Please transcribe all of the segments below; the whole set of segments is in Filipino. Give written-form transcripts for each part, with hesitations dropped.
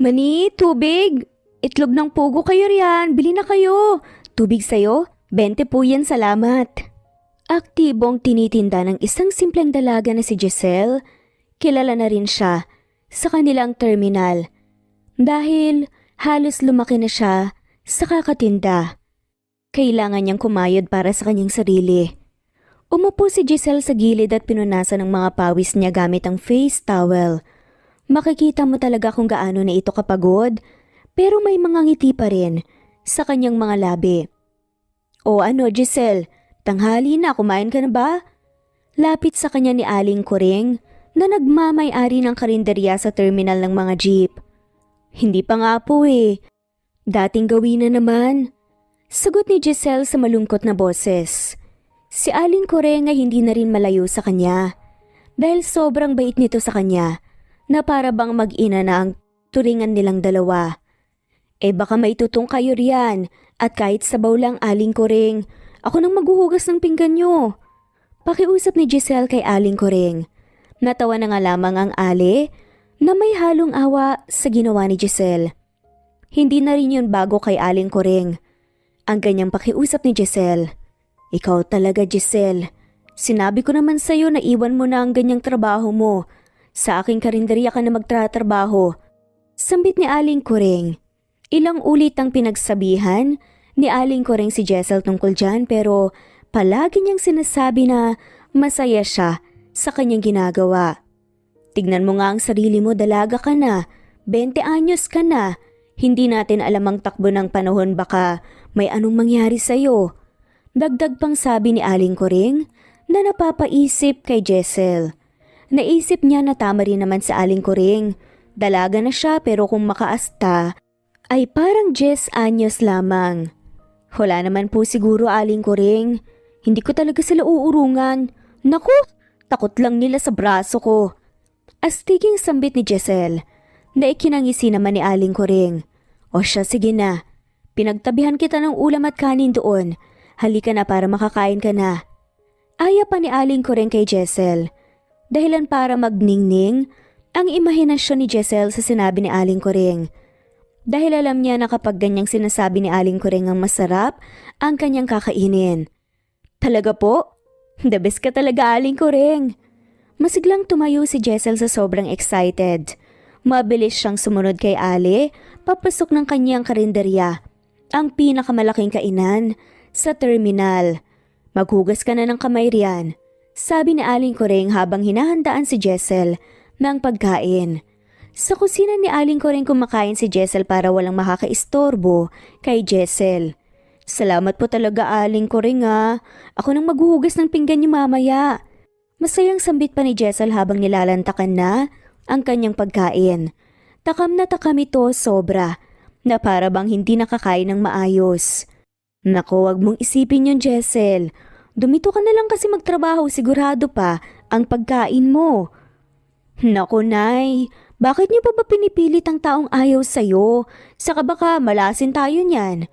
Mani, tubig! Itlog ng pugo kayo riyan, bili na kayo. Tubig sayo? 20 po yan, salamat. Aktibong tinitinda ng isang simpleng dalaga na si Giselle. Kilala na rin siya sa kanilang terminal dahil halos lumaki na siya sa kakatinda. Kailangan niyang kumayod para sa kanyang sarili. Umupo si Giselle sa gilid at pinunasan ng mga pawis niya gamit ang face towel. Makikita mo talaga kung gaano na ito kapagod, pero may mga ngiti pa rin sa kanyang mga labi. O ano Giselle, tanghali na, kumain ka na ba? Lapit sa kanya ni Aling Kuring na nagmamay-ari ng karinderya sa terminal ng mga jeep. Hindi pa nga po eh. Dating gawin na naman. Sagot ni Giselle sa malungkot na boses. Si Aling Kuring ay hindi na rin malayo sa kanya dahil sobrang bait nito sa kanya na para bang mag-ina na ang turingan nilang dalawa. Eh baka maitutong kayo riyan at kahit sabaw lang Aling Kuring, ako nang maghuhugas ng pinggan nyo. Pakiusap ni Giselle kay Aling Kuring. Natawa na nga lamang ang Ali na may halong awa sa ginawa ni Giselle. Hindi na rin yun bago kay Aling Kuring. Ang ganyang pakiusap ni Giselle. Ikaw talaga Giselle. Sinabi ko naman sa'yo na iwan mo na ang ganyang trabaho mo. Sa aking karinderya ka na magtratrabaho. Sambit ni Aling Kuring. Ilang ulit ang pinagsabihan ni Aling Kuring si Giselle tungkol dyan pero palagi niyang sinasabi na masaya siya sa kanyang ginagawa. Tignan mo nga ang sarili mo, dalaga ka na. 20 anyos ka na. Hindi natin alam ang takbo ng panahon, baka may anong mangyari sa'yo. Dagdag pang sabi ni Aling Kuring na napapaisip kay Giselle. Naisip niya na tama rin naman sa Aling Kuring. Dalaga na siya pero kung makaasta ay parang 10 anyos lamang. Wala naman po siguro Aling Kuring. Hindi ko talaga sila uurungan. Naku, takot lang nila sa braso ko. Astiging sambit ni Giselle na ikinangisi naman ni Aling Kuring. O siya, sige na. Pinagtabihan kita ng ulam at kanin doon. Halika na para makakain ka na. Aya pa ni Aling Kuring kay Giselle. Dahilan para magningning ang imahinasyon ni Giselle sa sinabi ni Aling Kuring. Dahil alam niya na kapag ganyang sinasabi ni Aling Kuring ang masarap ang kanyang kakainin. Talaga po? The best ka talaga Aling Kuring. Masiglang tumayo si Giselle sa sobrang excited. Mabilis siyang sumunod kay Ali papasok ng kanyang karinderya. Ang pinakamalaking kainan sa terminal. Maghugas ka na ng kamay riyan, sabi ni Aling Kuring habang hinahandaan si Giselle ng pagkain. Sa kusina ni Aling Kuring kumakain si Giselle para walang makakaistorbo kay Giselle. Salamat po talaga Aling Kuring ha. Ako nang maghuhugas ng pinggan niyo mamaya. Masayang sambit pa ni Giselle habang nilalantakan na ang kanyang pagkain. Takam na takam ito sobra na para bang hindi nakakain ng maayos. Naku, wag mong isipin yun, Giselle. Dumito ka na lang kasi magtrabaho, sigurado pa ang pagkain mo. Naku, Nay, bakit niyo pa ba pinipilit ang taong ayaw sa'yo? Saka baka malasin tayo niyan.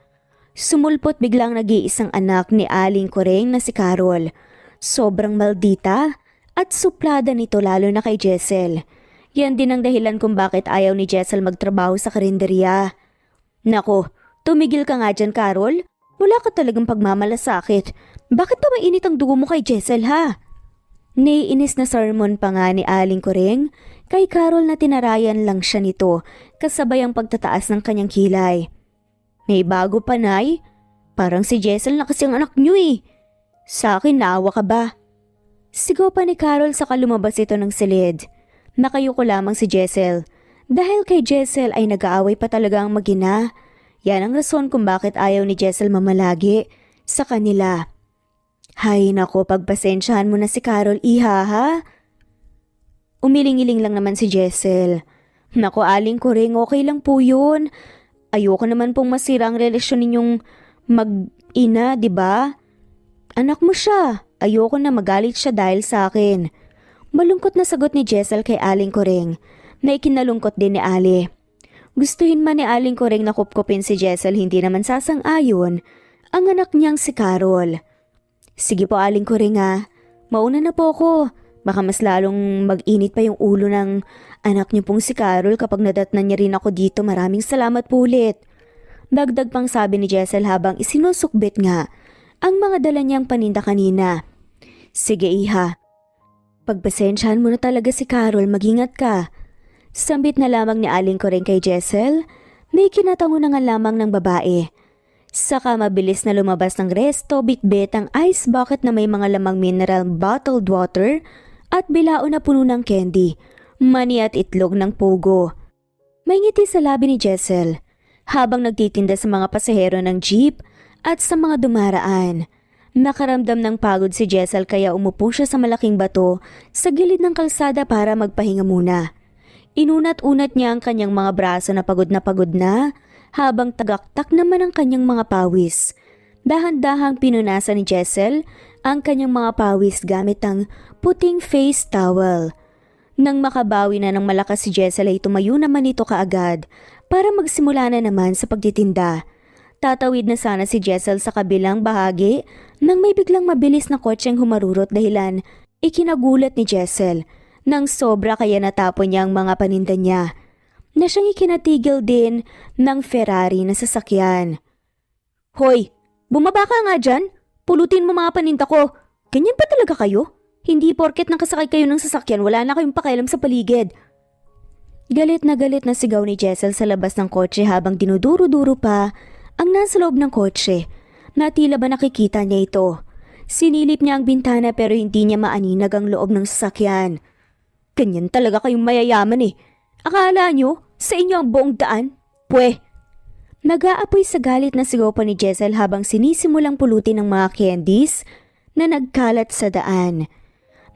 Sumulpot biglang nag-iisang anak ni Aling Kuring na si Carol. Sobrang maldita at suplada nito lalo na kay Giselle. Yan din ang dahilan kung bakit ayaw ni Giselle magtrabaho sa karinderya. Naku, tumigil ka nga dyan, Carol. Wala ka talagang pagmamalasakit. Bakit pa mainit ang dugo mo kay Giselle ha? Naiinis na sermon pa nga ni Aling Kuring kay Carol na tinarayan lang siya nito kasabay ang pagtataas ng kanyang kilay. May bago pa Nay? Parang si Giselle na kasi ang anak niyo eh. Sa akin naawa ka ba? Sigaw pa ni Carol sa lumabas ito ng silid. Nakayuko lamang si Giselle. Dahil kay Giselle ay nag-aaway pa talaga ang mag-ina. Yan ang rason kung bakit ayaw ni Giselle mamalagi sa kanila. Hay nako, pagpasensyahan mo na si Carol, iha ha? Umiling-iling lang naman si Giselle. Nako Aling Kuring, okay lang po yun. Ayoko naman pong masira ang relasyon ninyong mag-ina, di ba? Anak mo siya. Ayoko na magalit siya dahil sa akin. Malungkot na sagot ni Giselle kay Aling Kuring na ikinalungkot din ni Ali. Gustuhin man ni Aling Kuring na kupkupin si Giselle, hindi naman sasang-ayon ang anak niyang si Carol. Sige po Aling Kuring ha, mauna na po ako. Baka mas lalong mag-init pa yung ulo ng anak niyo pong si Carol kapag nadatnan niya rin ako dito. Maraming salamat po ulit. Dagdag pang sabi ni Jessel habang isinusukbit nga ang mga dala niyang paninda kanina. Sige iha, pagpasensyahan mo na talaga si Carol, mag-ingat ka. Sambit na lamang ni Aling ko rin kay Jessel, may kinatango na nga lamang ng babae. Saka mabilis na lumabas ng resto, bitbit ang ice bucket na may mga lamang mineral bottled water at bilao na puno ng candy, mani at itlog ng pugo. May ngiti sa labi ni Jessel habang nagtitinda sa mga pasahero ng jeep at sa mga dumaraan. Nakaramdam ng pagod si Jessel kaya umupo siya sa malaking bato sa gilid ng kalsada para magpahinga muna. Inunat-unat niya ang kanyang mga braso na pagod na habang tagaktak naman ang kanyang mga pawis. Dahan-dahang pinunasan ni Jessel ang kanyang mga pawis gamit ang puting face towel. Nang makabawi na ng malakas si Jessel ay tumayo naman ito kaagad para magsimula na naman sa pagtitinda. Tatawid na sana si Jessel sa kabilang bahagi nang may biglang mabilis na kotseng humarurot dahilan ikinagulat ni Jessel. Nang sobra kaya natapon niya ang mga paninda niya na siyang ikinatigil din ng Ferrari na sasakyan. Hoy, bumaba ka nga dyan. Pulutin mo mga paninda ko. Ganyan pa talaga kayo? Hindi porket nakasakay kayo ng sasakyan, wala na kayong pakialam sa paligid. Galit na sigaw ni Jessel sa labas ng kotse habang dinuduro-duro pa ang nasa loob ng kotse. Na tila ba nakikita niya ito. Sinilip niya ang bintana pero hindi niya maaninag ang loob ng sasakyan. Ganyan talaga kayong mayayaman eh. Akala nyo, sa inyo ang buong daan? Pwe! Nag-aapoy sa galit na sigaw pa ni Jessel habang sinisimulang pulutin ng mga candies na nagkalat sa daan.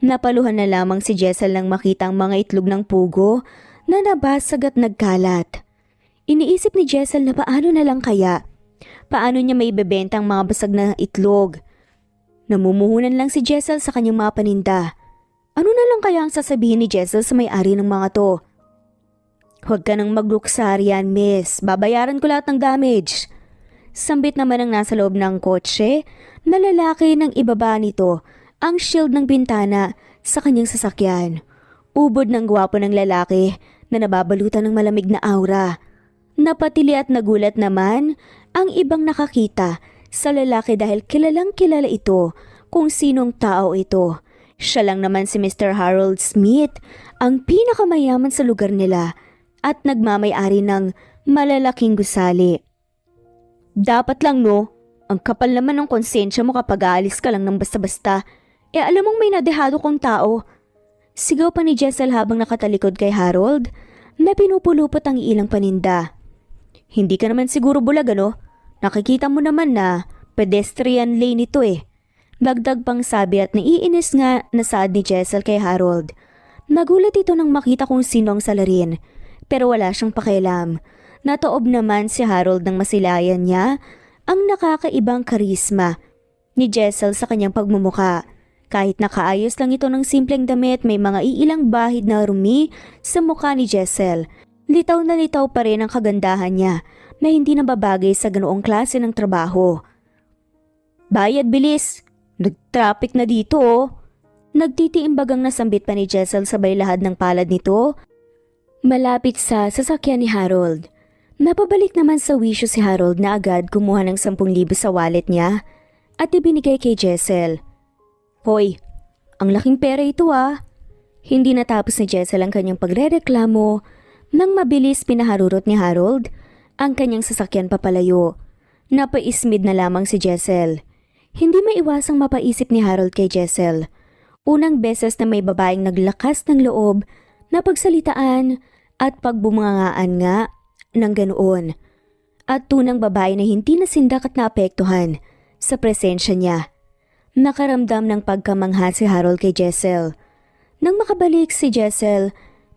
Napaluhan na lamang si Jessel nang makita ang mga itlog ng pugo na nabasag at nagkalat. Iniisip ni Jessel na paano na lang kaya? Paano niya maibebenta ang mga basag na itlog? Namumuhunan lang si Jessel sa kanyang mga paninda. Ano na lang kaya ang sasabihin ni Jessel sa may-ari ng mga to? Huwag ka nang magluksa riyan, miss. Babayaran ko lahat ng damage. Sambit naman ang nasa loob ng kotse na lalaki nang ibaba nito ang shield ng bintana sa kanyang sasakyan. Ubod ng gwapo ng lalaki na nababalutan ng malamig na aura. Napatili at nagulat naman ang ibang nakakita sa lalaki dahil kilalang kilala ito kung sinong tao ito. Siya lang naman si Mr. Harold Smith, ang pinakamayaman sa lugar nila at nagmamay-ari ng malalaking gusali. Dapat lang no, ang kapal naman ng konsensya mo kapag aalis ka lang ng basta-basta. Alam mong may nadehado kong tao. Sigaw pa ni Jessel habang nakatalikod kay Harold na pinupulupot ang ilang paninda. Hindi ka naman siguro bulag ano? Nakikita mo naman na pedestrian lane ito eh. Dagdag pang sabi at naiinis nga na saad ni Jessel kay Harold. Nagulat ito nang makita kung sino ang salarin, pero wala siyang pakialam. Natoob naman si Harold nang masilayan niya ang nakakaibang karisma ni Jessel sa kanyang pagmumuka. Kahit nakaayos lang ito ng simpleng damit, may mga iilang bahid na rumi sa mukha ni Jessel. Litaw na litaw pa rin ang kagandahan niya na hindi nababagay sa ganoong klase ng trabaho. Bayad bilis! Nag-traffic na dito oh. Nagtitiimbagang nasambit pa ni Jessel sabay lahad ng palad nito malapit sa sasakyan ni Harold. Napabalik naman sa wisyo si Harold na agad kumuha ng 10,000 sa wallet niya at ibinigay kay Jessel. Hoy, ang laking pera ito ah. Hindi natapos ni Jessel ang kanyang pagrereklamo nang mabilis pinaharurot ni Harold ang kanyang sasakyan papalayo. Napaismid na lamang si Jessel. Hindi maiwasang mapaisip ni Harold kay Jessel. Unang beses na may babaeng naglakas ng loob na pagsalitaan at pagbumangaan nga ng ganoon. At tunang babae na hindi nasindak at naapektuhan sa presensya niya. Nakaramdam ng pagkamangha si Harold kay Jessel. Nang makabalik si Jessel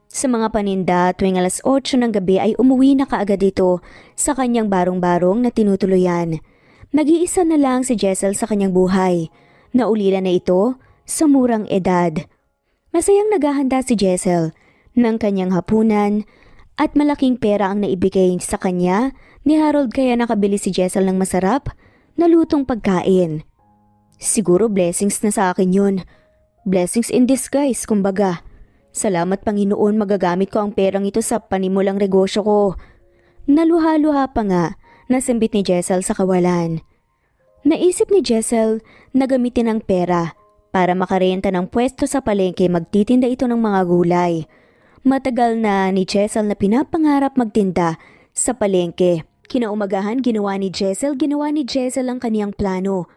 sa mga paninda tuwing 8:00 ng gabi ay umuwi na kaagad ito sa kanyang barong-barong na tinutuluyan. Nag-iisa na lang si Jessel sa kanyang buhay. Naulila na ito sa murang edad. Masayang naghahanda si Jessel ng kanyang hapunan at malaking pera ang naibigay sa kanya ni Harold kaya nakabili si Jessel ng masarap na lutong pagkain. Siguro blessings na sa akin yun. Blessings in disguise, kumbaga. Salamat Panginoon, magagamit ko ang perang ito sa panimulang negosyo ko. Naluha-luha pa nga, nasambit ni Jessel sa kawalan. Naisip ni Jessel na gamitin ang pera para makarenta ng pwesto sa palengke, magtitinda ito ng mga gulay. Matagal na ni Jessel na pinapangarap magtinda sa palengke. Kinaumagahan ginawa ni Jessel ang kaniyang plano.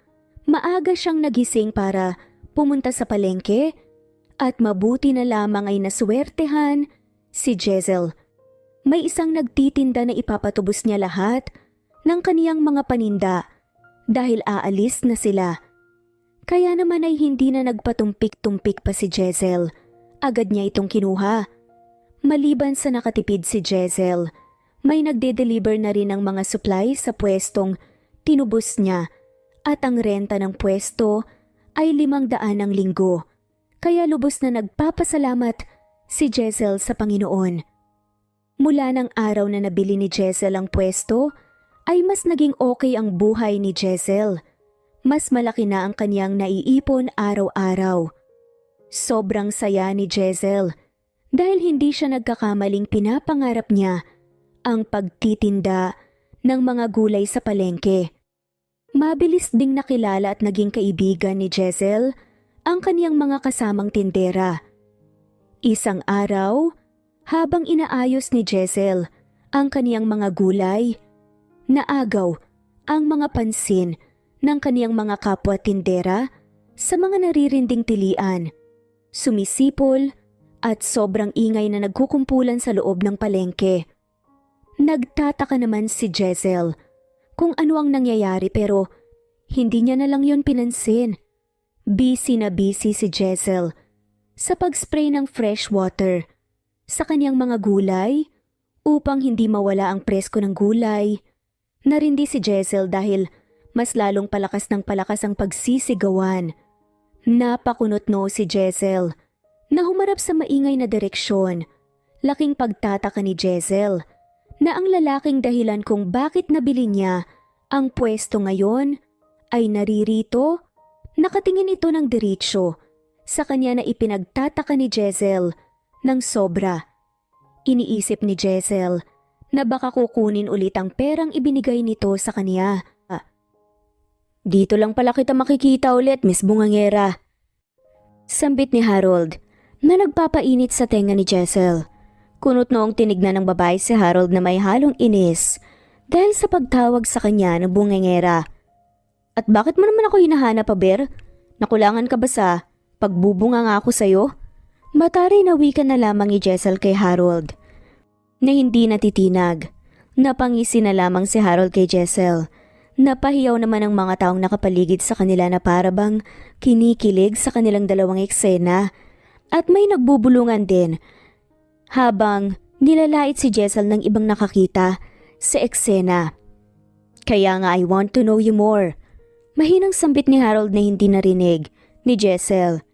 Maaga siyang nagising para pumunta sa palengke at mabuti na lamang ay naswertehan si Jessel. May isang nagtitinda na ipapatubos niya lahat ng kaniyang mga paninda dahil aalis na sila. Kaya naman ay hindi na nagpatumpik-tumpik pa si Jessel. Agad niya itong kinuha. Maliban sa nakatipid si Jessel, may nagde-deliver na rin ng mga supplies sa pwestong tinubos niya at ang renta ng pwesto ay 500 ang linggo. Kaya lubos na nagpapasalamat si Jessel sa Panginoon. Mula ng araw na nabili ni Jessel ang pwesto, ay mas naging okay ang buhay ni Jessel. Mas malaki na ang kanyang naiipon araw-araw. Sobrang saya ni Jessel dahil hindi siya nagkakamaling pinapangarap niya ang pagtitinda ng mga gulay sa palengke. Mabilis ding nakilala at naging kaibigan ni Jessel ang kaniyang mga kasamang tindera. Isang araw, habang inaayos ni Jessel ang kaniyang mga gulay, naagaw ang mga pansin ng kaniyang mga kapwa tindera sa mga naririnding tilian. Sumisipol at sobrang ingay na nagkukumpulan sa loob ng palengke. Nagtataka naman si Jessel kung ano ang nangyayari pero hindi niya na lang yon pinansin. Busy na busy si Jessel sa pag-spray ng fresh water sa kaniyang mga gulay upang hindi mawala ang presko ng gulay. Narindi si Jessel dahil mas lalong palakas ng palakas ang pagsisigawan. Napakunot-no si Jessel na humarap sa maingay na direksyon. Laking pagtataka ni Jessel na ang lalaking dahilan kung bakit nabili niya ang pwesto ngayon ay naririto. Nakatingin ito ng diretsyo sa kanya na ipinagtataka ni Jessel ng sobra. Iniisip ni Jessel na baka kukunin ulit ang perang ibinigay nito sa kanya. Dito lang pala kita makikita ulit, Miss Bungangera. Sambit ni Harold na nagpapainit sa tenga ni Jessel. Kunot noong tinignan ng babae si Harold na may halong inis dahil sa pagtawag sa kanya ng Bungangera. At bakit mo naman ako hinahanap, Aber? Nakulangan ka ba sa pagbubunga nga ako sa'yo? Mataray na wika na lamang ni Jessel kay Harold na hindi natitinag. Napangisi na lamang si Harold kay Jessel. Napahiyaw naman ang mga taong nakapaligid sa kanila na parabang kinikilig sa kanilang dalawang eksena at may nagbubulungan din habang nilalait si Jessel ng ibang nakakita sa eksena. Kaya nga I want to know you more. Mahinang sambit ni Harold na hindi narinig ni Jessel.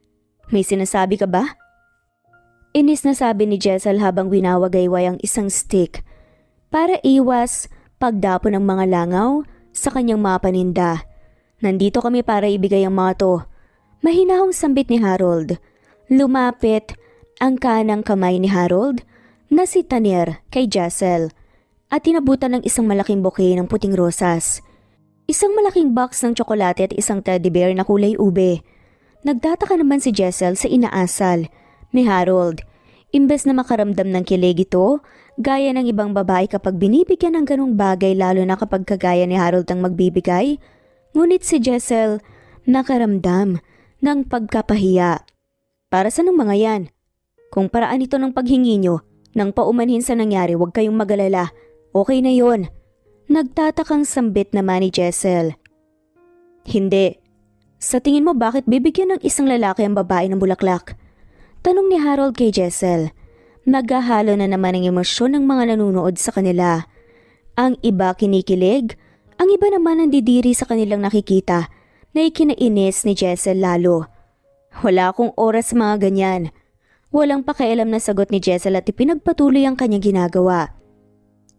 May sinasabi ka ba? Inis na sabi ni Jessel habang winawagayway ang isang stick para iwas pagdapo ng mga langaw sa kanyang mga paninda. Nandito kami para ibigay ang mga to. Mahinahong sambit ni Harold. Lumapit ang kanang kamay ni Harold na si Tanner kay Jessel at tinabutan ng isang malaking bouquet ng puting rosas. Isang malaking box ng tsokolate at isang teddy bear na kulay ube. Nagtataka naman si Jessel sa inaasal ni Harold. Imbes na makaramdam ng kilig ito, gaya ng ibang babae kapag binibigyan ng ganong bagay lalo na kapag kagaya ni Harold ang magbibigay, ngunit si Jessel nakaramdam ng pagkapahiya. Para sa nung mga yan? Kung paraan ito ng paghingi nyo, nang paumanhin sa nangyari, huwag kayong magalala. Okay na yon. Nagtatakang sambit naman ni Jessel. Hindi. Sa tingin mo bakit bibigyan ng isang lalaki ang babae ng bulaklak? Tanong ni Harold kay Jessel. Naghahalo na naman ang emosyon ng mga nanunood sa kanila. Ang iba kinikilig, ang iba naman nandidiri sa kanilang nakikita na ikinainis ni Jessel lalo. Wala akong oras sa mga ganyan. Walang pakialam na sagot ni Jessel at ipinagpatuloy ang kanyang ginagawa.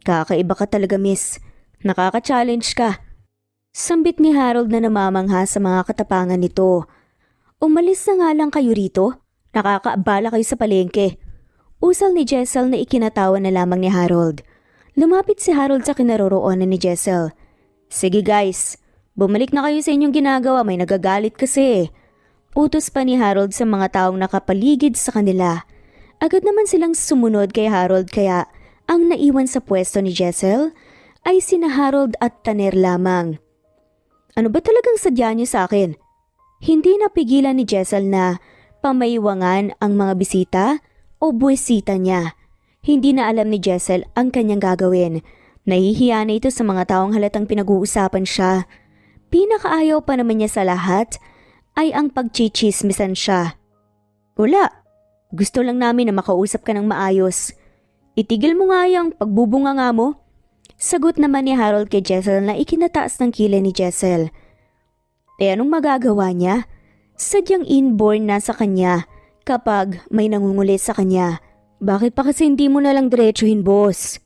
Kakaiba ka talaga, miss. Nakaka-challenge ka. Sambit ni Harold na namamangha sa mga katapangan nito. Umalis na nga lang kayo rito. Nakakaabala kayo sa palengke. Usal ni Jessel na ikinatawa na lamang ni Harold. Lumapit si Harold sa kinaroroonan ni Jessel. Sige guys, bumalik na kayo sa inyong ginagawa, may nagagalit kasi. Utos pa ni Harold sa mga taong nakapaligid sa kanila. Agad naman silang sumunod kay Harold kaya ang naiwan sa pwesto ni Jessel ay sina Harold at Tanner lamang. Ano ba talagang sadya niyo sa akin? Hindi napigilan ni Jessel na pamaywangan ang mga bisita o buwisita niya. Hindi na alam ni Jessel ang kanyang gagawin. Nahihiya na ito sa mga taong halatang pinag-uusapan siya. Pinakaayaw pa naman niya sa lahat ay ang pagchichismisan siya. Wala. Gusto lang namin na makausap ka ng maayos. Itigil mo nga yung pagbubunga nga mo. Sagot naman ni Harold kay Jessel na ikinataas ng kilay ni Jessel. Anong magagawa niya? Sadyang inborn na sa kanya kapag may nangungulit sa kanya. Bakit pa kasi hindi mo nalang diretsuhin, boss?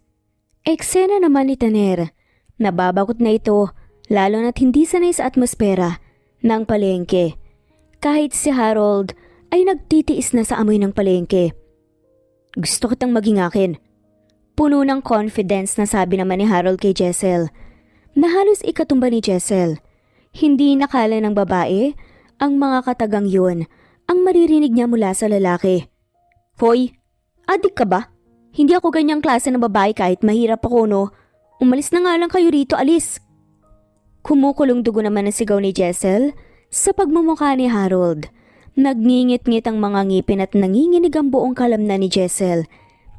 Eksena naman ni Tanner. Nababakot na ito, lalo na't hindi sanay sa atmosfera ng palengke. Kahit si Harold ay nagtitiis na sa amoy ng palengke. Gusto kitang maging akin. Puno ng confidence na sabi naman ni Harold kay Jessel. Na halos ikatumba ni Jessel. Hindi nakala ng babae ang mga katagang yun ang maririnig niya mula sa lalaki. Hoy, adik ka ba? Hindi ako ganyang klase ng babae kahit mahirap ako, no? Umalis na nga lang kayo rito, alis. Kumukulong dugo naman ang sigaw ni Jessel sa pagmumukha ni Harold. Nagngingit-ngit ang mga ngipin at nanginginig ang buong kalamnan ni Jessel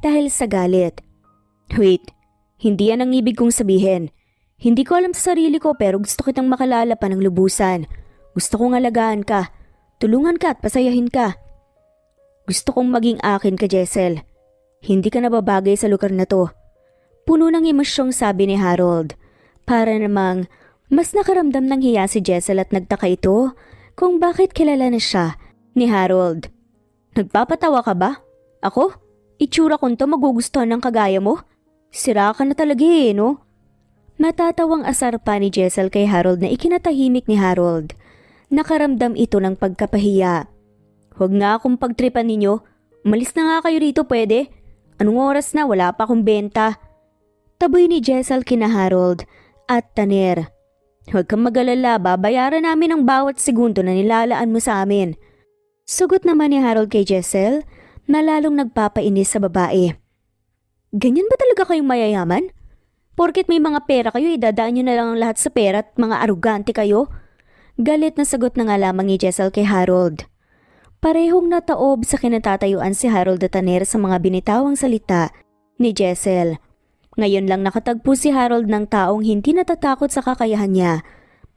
dahil sa galit. Wait, hindi yan ang ibig kong sabihin. Hindi ko alam sa sarili ko pero gusto kitang makalala pa ng lubusan. Gusto kong alagaan ka, tulungan ka at pasayahin ka. Gusto kong maging akin ka, Jessel. Hindi ka nababagay sa lugar na to. Puno ng emosyong sabi ni Harold. Para namang mas nakaramdam ng hiya si Jessel at nagtaka ito kung bakit kilala na siya ni Harold. Nagpapatawa ka ba? Ako? Itsura ko to magugustuhan ng kagaya mo? Sira ka na talaga no? Natatawang asar pa ni Jessel kay Harold na ikinatahimik ni Harold. Nakaramdam ito ng pagkapahiya. Huwag nga akong pagtripan ninyo. Umalis na nga kayo rito pwede. Anong oras na? Wala pa akong benta. Taboy ni Jessel kina Harold at Tanner. Huwag kang mag-alala, babayaran namin ang bawat segundo na nilalaan mo sa amin. Sugot naman ni Harold kay Jessel na lalong nagpapainis sa babae. Ganyan ba talaga kayong mayayaman? Porket may mga pera kayo, idadaan nyo na lang ang lahat sa pera at mga arugante kayo? Galit na sagot na nga lamang ni Jessel kay Harold. Parehong nataob sa kinatatayuan si Harold at Tanner sa mga binitawang salita ni Jessel. Ngayon lang nakatagpo si Harold ng taong hindi natatakot sa kakayahan niya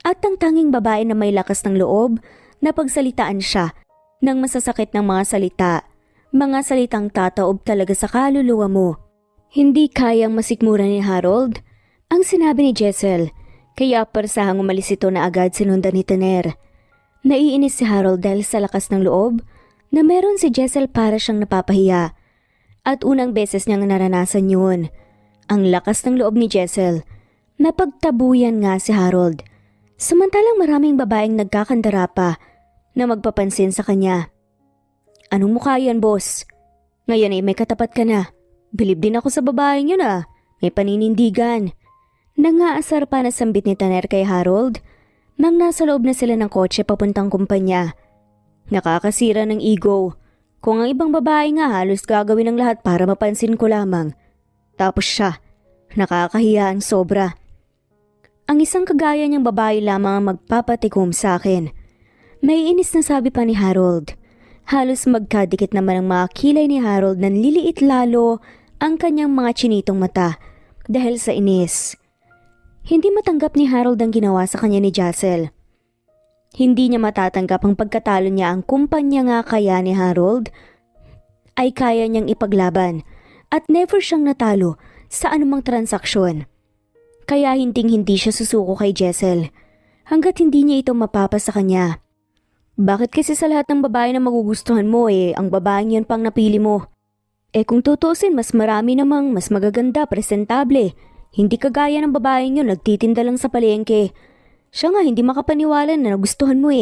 at ang tanging babae na may lakas ng loob na pagsalitaan siya ng masasakit ng mga salita. Mga salitang tataob talaga sa kaluluwa mo. Hindi kayang masikmura ni Harold ang sinabi ni Jessel, kaya persahang umalis ito na agad sinundan ni Tanner. Naiinis si Harold dahil sa lakas ng loob na meron si Jessel para siyang napapahiya. At unang beses niyang naranasan yun. Ang lakas ng loob ni Jessel. Napagtabuyan nga si Harold. Samantalang maraming babaeng nagkakandara pa na magpapansin sa kanya. Anong mukha yan, boss? Ngayon ay may katapat ka na. Bilib din ako sa babaeng yun ah. May paninindigan. Nangaasar pa na sambit ni Tanner kay Harold nang nasa loob na sila ng kotse papuntang kumpanya. Nakakasira ng ego. Kung ang ibang babae nga halos gagawin ang lahat para mapansin ko lamang. Tapos siya, nakakahiya ang sobra. Ang isang kagaya niyang babae lamang ang magpapatikom sa akin. Naiinis na sabi pa ni Harold. Halos magkadikit naman ang mga kilay ni Harold na nililiit lalo ang kanyang mga chinitong mata dahil sa inis. Hindi matanggap ni Harold ang ginawa sa kanya ni Jessel. Hindi niya matatanggap ang pagkatalo niya ang kumpanya nga kaya ni Harold ay kaya niyang ipaglaban at never siyang natalo sa anumang transaksyon. Kaya hindi siya susuko kay Jessel hanggat hindi niya ito mapapa sa kanya. Bakit kasi sa lahat ng babae na magugustuhan mo ang babaeng yun pang napili mo? Kung tutusin mas marami namang mas magaganda, presentable. Hindi kagaya ng babaeng yun nagtitinda lang sa palengke. Siya nga hindi makapaniwala na nagustuhan mo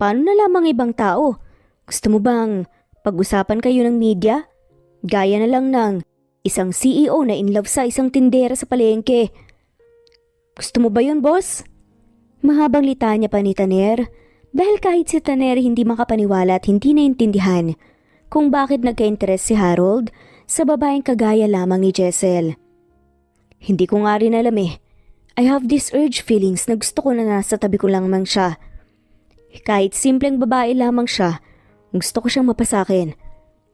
Paano na lamang ibang tao? Gusto mo bang pag-usapan kayo ng media? Gaya na lang ng isang CEO na in love sa isang tindera sa palengke. Gusto mo ba yun, boss? Mahabang litanya pa ni Taner dahil kahit si Taner hindi makapaniwala at hindi naintindihan kung bakit nagka-interest si Harold sa babaeng kagaya lamang ni Jessel. Hindi ko nga rin alam eh. I have this urge feelings na gusto ko na nasa tabi ko lamang siya. Kahit simpleng babae lamang siya, gusto ko siyang mapasakin.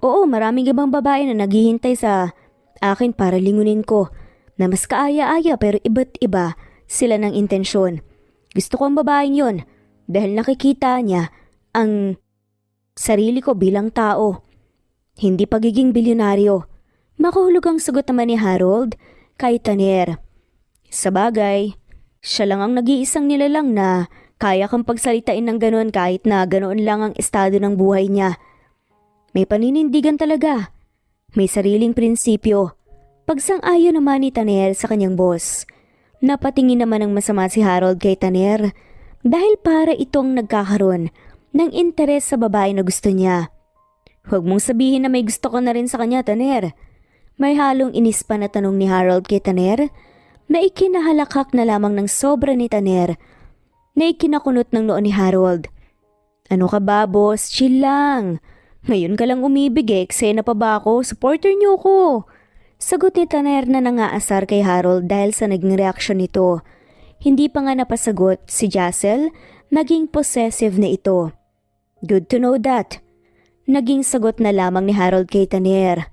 Oo, maraming ibang babae na naghihintay sa akin para lingunin ko na mas kaaya-aya pero iba't iba sila ng intensyon. Gusto ko ang babaeng yon dahil nakikita niya ang sarili ko bilang tao. Hindi pagiging bilyonaryo. Makahulog ang sagot naman ni Harold kay Taner. Sa bagay, siya lang ang nag-iisang nilalang na kaya kang pagsalitain ng ganoon kahit na ganoon lang ang estado ng buhay niya. May paninindigan talaga. May sariling prinsipyo. Pagsang-ayon naman ni Taner sa kanyang boss. Napatingin naman ng masama si Harold kay Taner dahil para itong nagkakaroon ng interes sa babae na gusto niya. Huwag mong sabihin na may gusto ko na rin sa kanya, Taner. May halong inis pa na tanong ni Harold kay Taner na ikinahalakak na lamang ng sobra ni Taner na ikinakunot ng noo ni Harold. Ano ka ba, boss? Chill lang. Ngayon ka lang umibig eh, eksena pa ba ako? Supporter niyo ko. Sagot ni Taner na nangaasar kay Harold dahil sa naging reaksyon nito. Hindi pa nga napasagot si Jessel, naging possessive na ito. Good to know that. Naging sagot na lamang ni Harold kay Taner.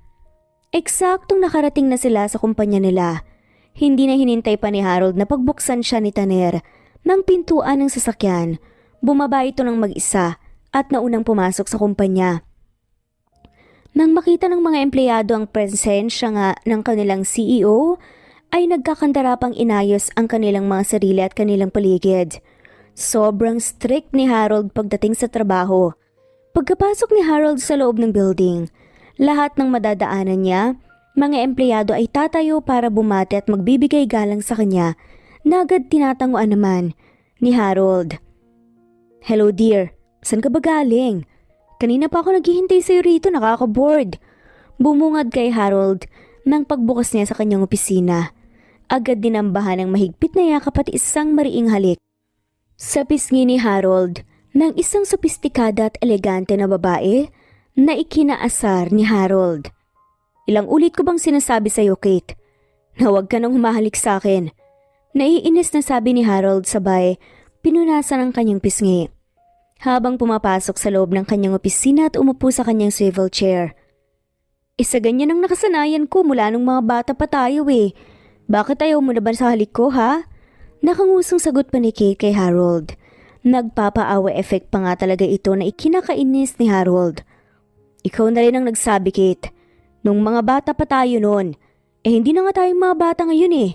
Eksaktong nakarating na sila sa kumpanya nila. Hindi na hinintay pa ni Harold na pagbuksan siya ni Taner ng pintuan ng sasakyan. Bumaba ito ng mag-isa at naunang pumasok sa kumpanya. Nang makita ng mga empleyado ang presensya nga ng kanilang CEO, ay nagkakandarapang inayos ang kanilang mga sarili at kanilang paligid. Sobrang strict ni Harold pagdating sa trabaho. Pagkapasok ni Harold sa loob ng building, lahat ng madadaanan niya, mga empleyado ay tatayo para bumati at magbibigay galang sa kanya na agad tinatanguan naman ni Harold. Hello dear, saan ka ba galing? Kanina pa ako naghihintay sa'yo rito, nakaka-bored. Bumungad kay Harold nang pagbukas niya sa kanyang opisina. Agad dinambahan ng mahigpit na yakap at isang mariing halik. Sa pisngi ni Harold, ng isang sopistikada at elegante na babae na ikinaasar ni Harold. Ilang ulit ko bang sinasabi sa'yo, Kate, na huwag ka nang humahalik sa akin? Naiinis na sabi ni Harold sabay pinunasan ang kanyang pisngi. Habang pumapasok sa loob ng kanyang opisina at umupo sa kanyang swivel chair. Isa ganyan ang nakasanayan ko mula nung mga bata pa tayo eh. Bakit ayaw mo na ba sa halik ko ha? Nakangusong sagot pa ni Kate kay Harold. Nagpapaawa effect pa nga talaga ito na ikinakainis ni Harold. Ikaw na rin ang nagsabi, Kate. Nung mga bata pa tayo noon, hindi na nga tayong mga bata ngayon eh.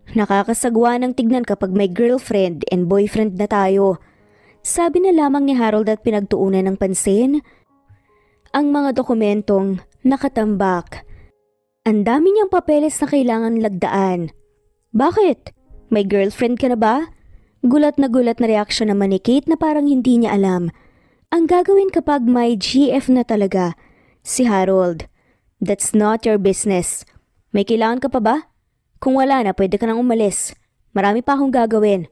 Nakakasagwa ng tignan kapag may girlfriend and boyfriend na tayo. Sabi na lamang ni Harold at pinagtuunan ng pansin ang mga dokumentong nakatambak. Ang dami niyang papeles na kailangan lagdaan. Bakit? May girlfriend ka na ba? Gulat na reaksyon naman ni Kate na parang hindi niya alam ang gagawin kapag may GF na talaga si Harold. That's not your business. May kailangan ka pa ba? Kung wala na, pwede ka nang umalis. Marami pa akong gagawin.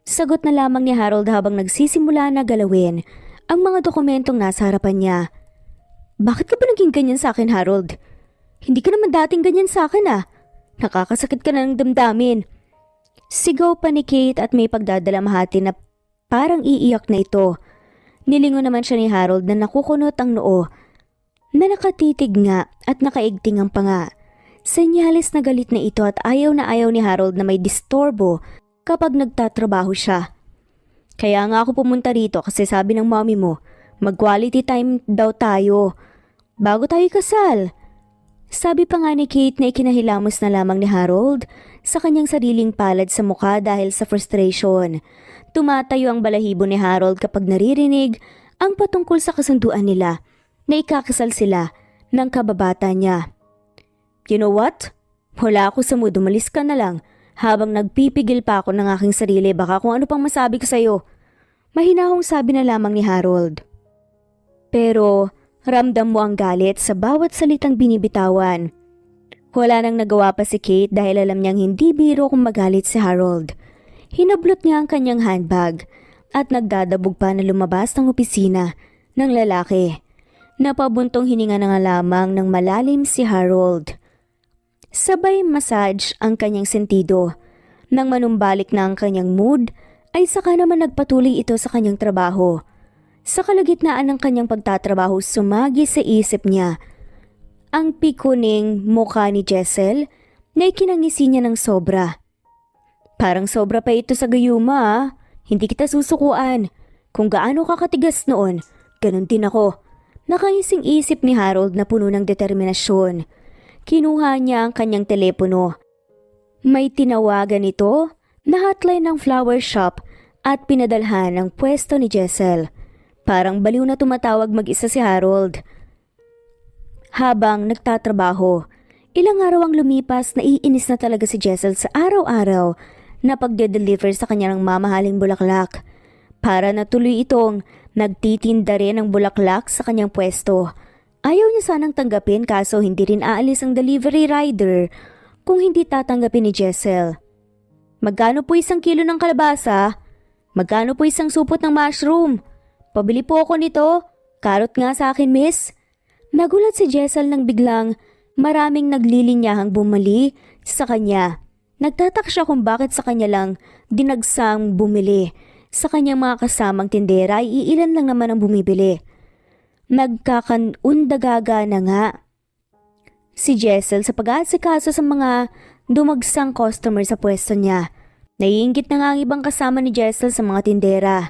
Sagot na lamang ni Harold habang nagsisimula na galawin ang mga dokumentong nasa harapan niya. Bakit ka ba naging ganyan sa akin, Harold? Hindi ka naman dating ganyan sa akin ah. Nakakasakit ka na ng damdamin. Sigaw pa ni Kate at may pagdadalamhati na parang iiyak na ito. Nilingon naman siya ni Harold na nakukunot ang noo, na nakatitig nga at nakaigting ang panga. Senyales na galit na ito at ayaw ni Harold na may disturbo kapag nagtatrabaho siya. Kaya nga ako pumunta rito kasi sabi ng mommy mo, mag-quality time daw tayo bago tayo kasal. Sabi pa nga ni Kate na ikinahilamos na lamang ni Harold sa kanyang sariling palad sa mukha dahil sa frustration. Tumatayo ang balahibo ni Harold kapag naririnig ang patungkol sa kasunduan nila na ikakasal sila ng kababata niya. You know what? Wala ako sa mood, umalis ka na lang. Habang nagpipigil pa ako ng aking sarili, baka kung ano pang masabi ko sa'yo. Mahinahong sabi na lamang ni Harold. Pero ramdam mo ang galit sa bawat salitang binibitawan. Wala nang nagawa pa si Kate dahil alam niyang hindi biro kung magalit si Harold. Hinablot niya ang kanyang handbag at nagdadabog pa na lumabas ng opisina ng lalaki. Napabuntong hininga na nga lamang ng malalim si Harold. Sabay massage ang kanyang sentido. Nang manumbalik na ang kanyang mood, ay saka naman nagpatuloy ito sa kanyang trabaho. Sa kalagitnaan ng kanyang pagtatrabaho, sumagi sa isip niya ang pikuning mukha ni Jessel na ikinangisi niya ng sobra. Parang sobra pa ito sa gayuma ah. Hindi kita susukuan. Kung gaano ka katigas noon, ganun din ako. Nakangising isip ni Harold na puno ng determinasyon. Kinuha niya ang kanyang telepono. May tinawagan ito na hotline ng flower shop at pinadalhan ng pwesto ni Jessel. Parang baliw na tumatawag mag-isa si Harold. Habang nagtatrabaho, ilang araw ang lumipas, naiinis na talaga si Jessel sa araw-araw na pagde-deliver sa kanya ng mamahaling bulaklak. Para natuloy itong nagtitinda rin ng bulaklak sa kanyang pwesto. Ayaw niya sanang tanggapin kaso hindi rin aalis ang delivery rider kung hindi tatanggapin ni Jessel. Magkano po isang kilo ng kalabasa? Magkano po isang supot ng mushroom? Pabili po ako nito. Karot nga sa akin, miss. Nagulat si Jessel nang biglang maraming naglilinyahang bumali sa kanya. Nagtataka siya kung bakit sa kanya lang dinagsang bumili. Sa kanyang mga kasamang tindera ay iilan lang naman ang bumibili. Nagkakaundagaga na nga si Jessel sa pag-aasikaso sa mga dumagsang customer sa pwesto niya. Naiinggit na nga ang ibang kasama ni Jessel sa mga tindera.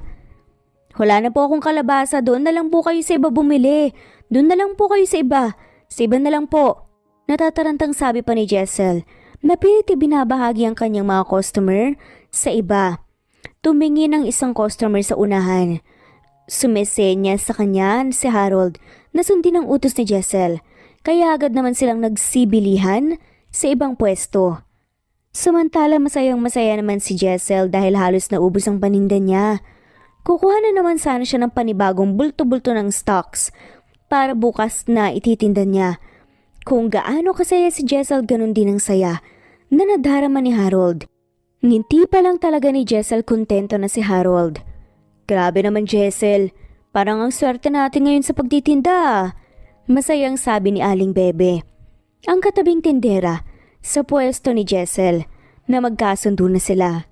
Wala na po akong kalabasa, doon na lang po kayo sa iba bumili. Doon na lang po kayo sa iba. Sa iba na lang po. Natatarantang sabi pa ni Jessel. Napilit binabahagi ang kanyang mga customer sa iba. Tumingin ang isang customer sa unahan. Sumesenya sa kanya si Harold na sundin ang utos ni Jessel. Kaya agad naman silang nagsibilihan sa ibang pwesto. Samantala masayang-masaya naman si Jessel dahil halos naubos ang paninda niya. Kukuha na naman sana siya ng panibagong bulto-bulto ng stocks para bukas na ititinda niya. Kung gaano kasaya si Jessel, ganun din ang saya na nadarama ni Harold. Nginti pa lang talaga ni Jessel kontento na si Harold. Grabe naman Jessel, parang ang swerte natin ngayon sa pagtitinda. Masayang sabi ni Aling Bebe. Ang katabing tindera sa pwesto ni Jessel na magkasundo na sila.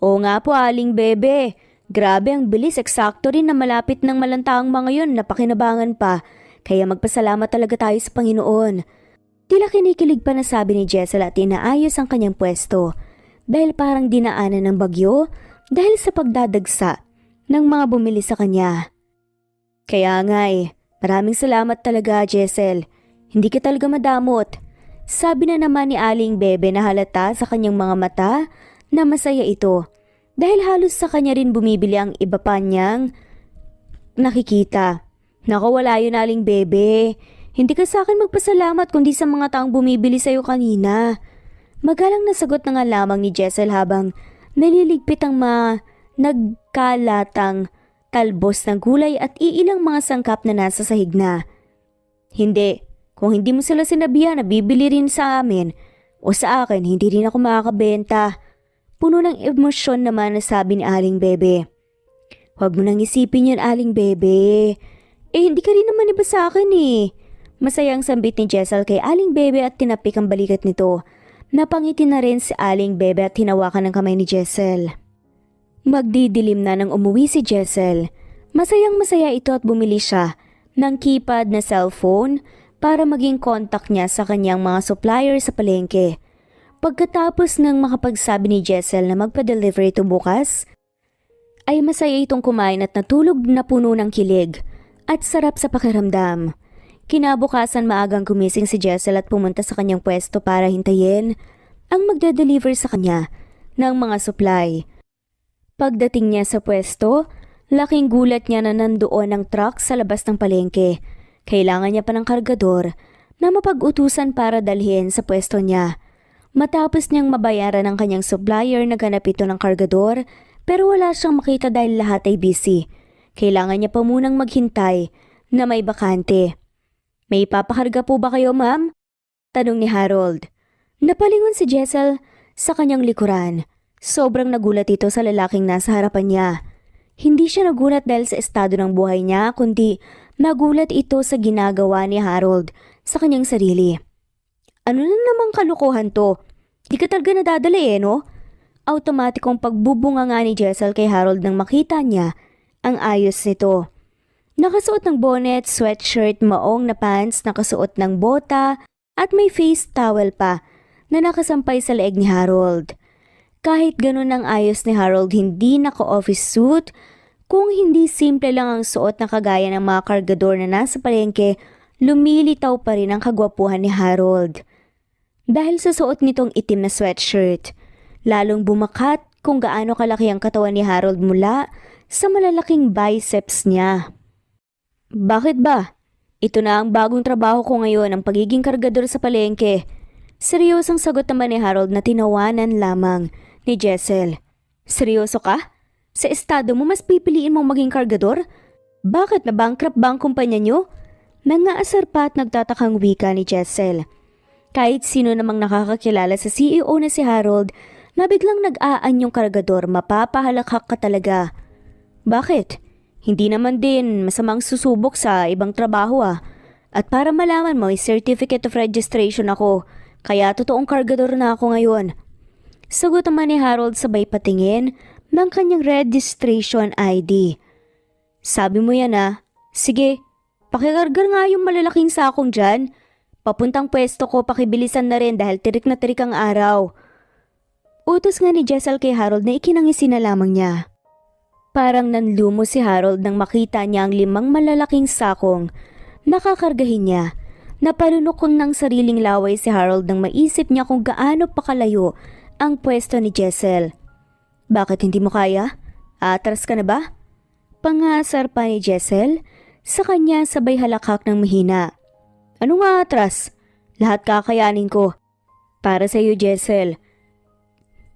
Oo nga po Aling Bebe, grabe ang bilis, eksakto rin na malapit ng malantaang mga yun, napakinabangan pa. Kaya magpasalamat talaga tayo sa Panginoon. Tila kinikilig pa na sabi ni Jessel at inaayos ang kanyang pwesto. Dahil parang dinaanan ng bagyo dahil sa pagdadagsa ng mga bumili sa kanya. Kaya nga maraming salamat talaga Jessel. Hindi ka talaga madamot. Sabi na naman ni Aling Bebe na halata sa kanyang mga mata na masaya ito. Dahil halos sa kanya rin bumibili ang iba pa niyang nakikita. Naku, wala yun Aling Bebe. Hindi ka sa akin magpasalamat kundi sa mga taong bumibili sa'yo kanina. Magalang na sagot na nga lamang ni Jessel habang naliligpit ang mga nagkalatang talbos ng gulay at iilang mga sangkap na nasa sahig na. Hindi, kung hindi mo sila sinabihan na bibili rin sa amin o sa akin, hindi rin ako makakabenta. Puno ng emosyon naman na sabi ni Aling Bebe. Huwag mo nang isipin yun Aling Bebe. Hindi ka rin naman iba sa akin Masayang sambit ni Jessel kay Aling Bebe at tinapik ang balikat nito. Napangiti na rin si Aling Bebe at hinawakan ng kamay ni Jessel. Magdidilim na nang umuwi si Jessel. Masayang masaya ito at bumili siya ng keypad na cellphone para maging contact niya sa kanyang mga supplier sa palengke. Pagkatapos ng makapagsabi ni Jessel na magpa-deliver ito bukas, ay masaya itong kumain at natulog na puno ng kilig at sarap sa pakiramdam. Kinabukasan maagang gumising si Jessel at pumunta sa kanyang pwesto para hintayin ang magde-deliver sa kanya ng mga supply. Pagdating niya sa pwesto, laking gulat niya na nandoon ang truck sa labas ng palengke. Kailangan niya pa ng kargador na mapag-utusan para dalhin sa pwesto niya. Matapos niyang mabayaran ng kanyang supplier, naghanap ito ng kargador Pero wala siyang makita dahil lahat ay busy. Kailangan niya pa munang maghintay na may bakante. May ipapakarga po ba kayo, ma'am? Tanong ni Harold. Napalingon si Jessel sa kanyang likuran. Sobrang nagulat ito sa lalaking nasa harapan niya. Hindi siya nagulat dahil sa estado ng buhay niya, kundi nagulat ito sa ginagawa ni Harold sa kanyang sarili. Ano na namang kalukuhan to? Di ka talaga nadadali no? Automatikong pagbubunga nga ni Jessel kay Harold nang makita niya ang ayos nito. Nakasuot ng bonnet, sweatshirt, maong na pants, nakasuot ng bota at may face towel pa na nakasampay sa leeg ni Harold. Kahit ganun ang ayos ni Harold, hindi naka-office suit, kung hindi simple lang ang suot na kagaya ng mga kargador na nasa palengke, lumilitaw pa rin ang kagwapuhan ni Harold. Dahil sa suot nitong itim na sweatshirt, lalong bumakat kung gaano kalaki ang katawan ni Harold mula sa malalaking biceps niya. Bakit ba? Ito na ang bagong trabaho ko ngayon, ang pagiging kargador sa palengke. Seryosong sagot naman ni Harold na tinawanan lamang ni Jessel. Seryoso ka? Sa estado mo mas pipiliin mong maging kargador? Bakit na bankrupt ba ang kumpanya nyo? Nangaasar pa at nagtatakang wika ni Jessel. Kahit sino namang nakakakilala sa CEO na si Harold na biglang nag-aanyong kargador, mapapahalakhak ka talaga. Bakit? Hindi naman din masamang susubok sa ibang trabaho At para malaman mo, may certificate of registration ako, kaya totoong kargador na ako ngayon. Sagot naman ni Harold sabay patingin ng kanyang registration ID. Sabi mo yan Sige, pakikargar nga yung malalaking sakong dyan. Papuntang pwesto ko, pakibilisan na rin dahil tirik na tirik ang araw. Utos nga ni Jessel kay Harold na ikinangisi na lamang niya. Parang nanlumo si Harold nang makita niya ang 5 malalaking sakong nakakargahin niya. Napalunokon ng sariling laway si Harold nang maisip niya kung gaano pa kalayo ang pwesto ni Jessel. Bakit hindi mo kaya? Atras ka na ba? Pangasar pa ni Jessel sa kanya sabay halakhak ng mahina. Ano nga atras? Lahat kakayanin ko. Para sa iyo, Jessel.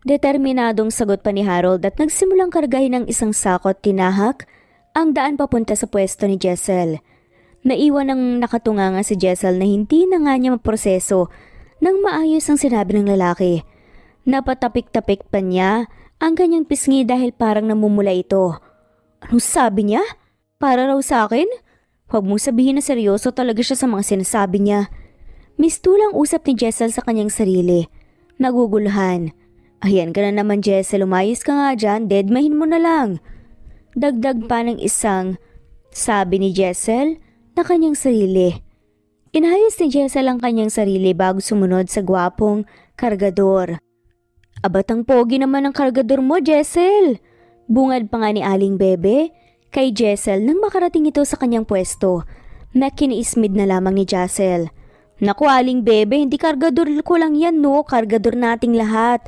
Determinadong sagot pa ni Harold at nagsimulang kargahin ng isang sako at tinahak ang daan papunta sa pwesto ni Jessel. Naiwan ng nakatunganga si Jessel na hindi na nga niya maproseso nang maayos ang sinabi ng lalaki. Napatapik-tapik pa niya ang kanyang pisngi dahil parang namumula ito. Anong sabi niya? Para raw sa akin? Huwag mong sabihin na seryoso talaga siya sa mga sinasabi niya. Mistulang usap ni Jessel sa kanyang sarili. Naguguluhan. Ayan ka na naman, Jessel, umayos ka nga dyan, deadmahin mo na lang. Dagdag pa ng isang sabi ni Jessel na kanyang sarili. Inayos ni Jessel ang kanyang sarili bago sumunod sa gwapong kargador. Abatang pogi naman ang kargador mo, Jessel. Bungad pa nga ni Aling Bebe kay Jessel nang makarating ito sa kanyang pwesto na kiniismid na lamang ni Jessel. Naku, Aling Bebe, hindi kargador ko lang yan no, kargador nating lahat.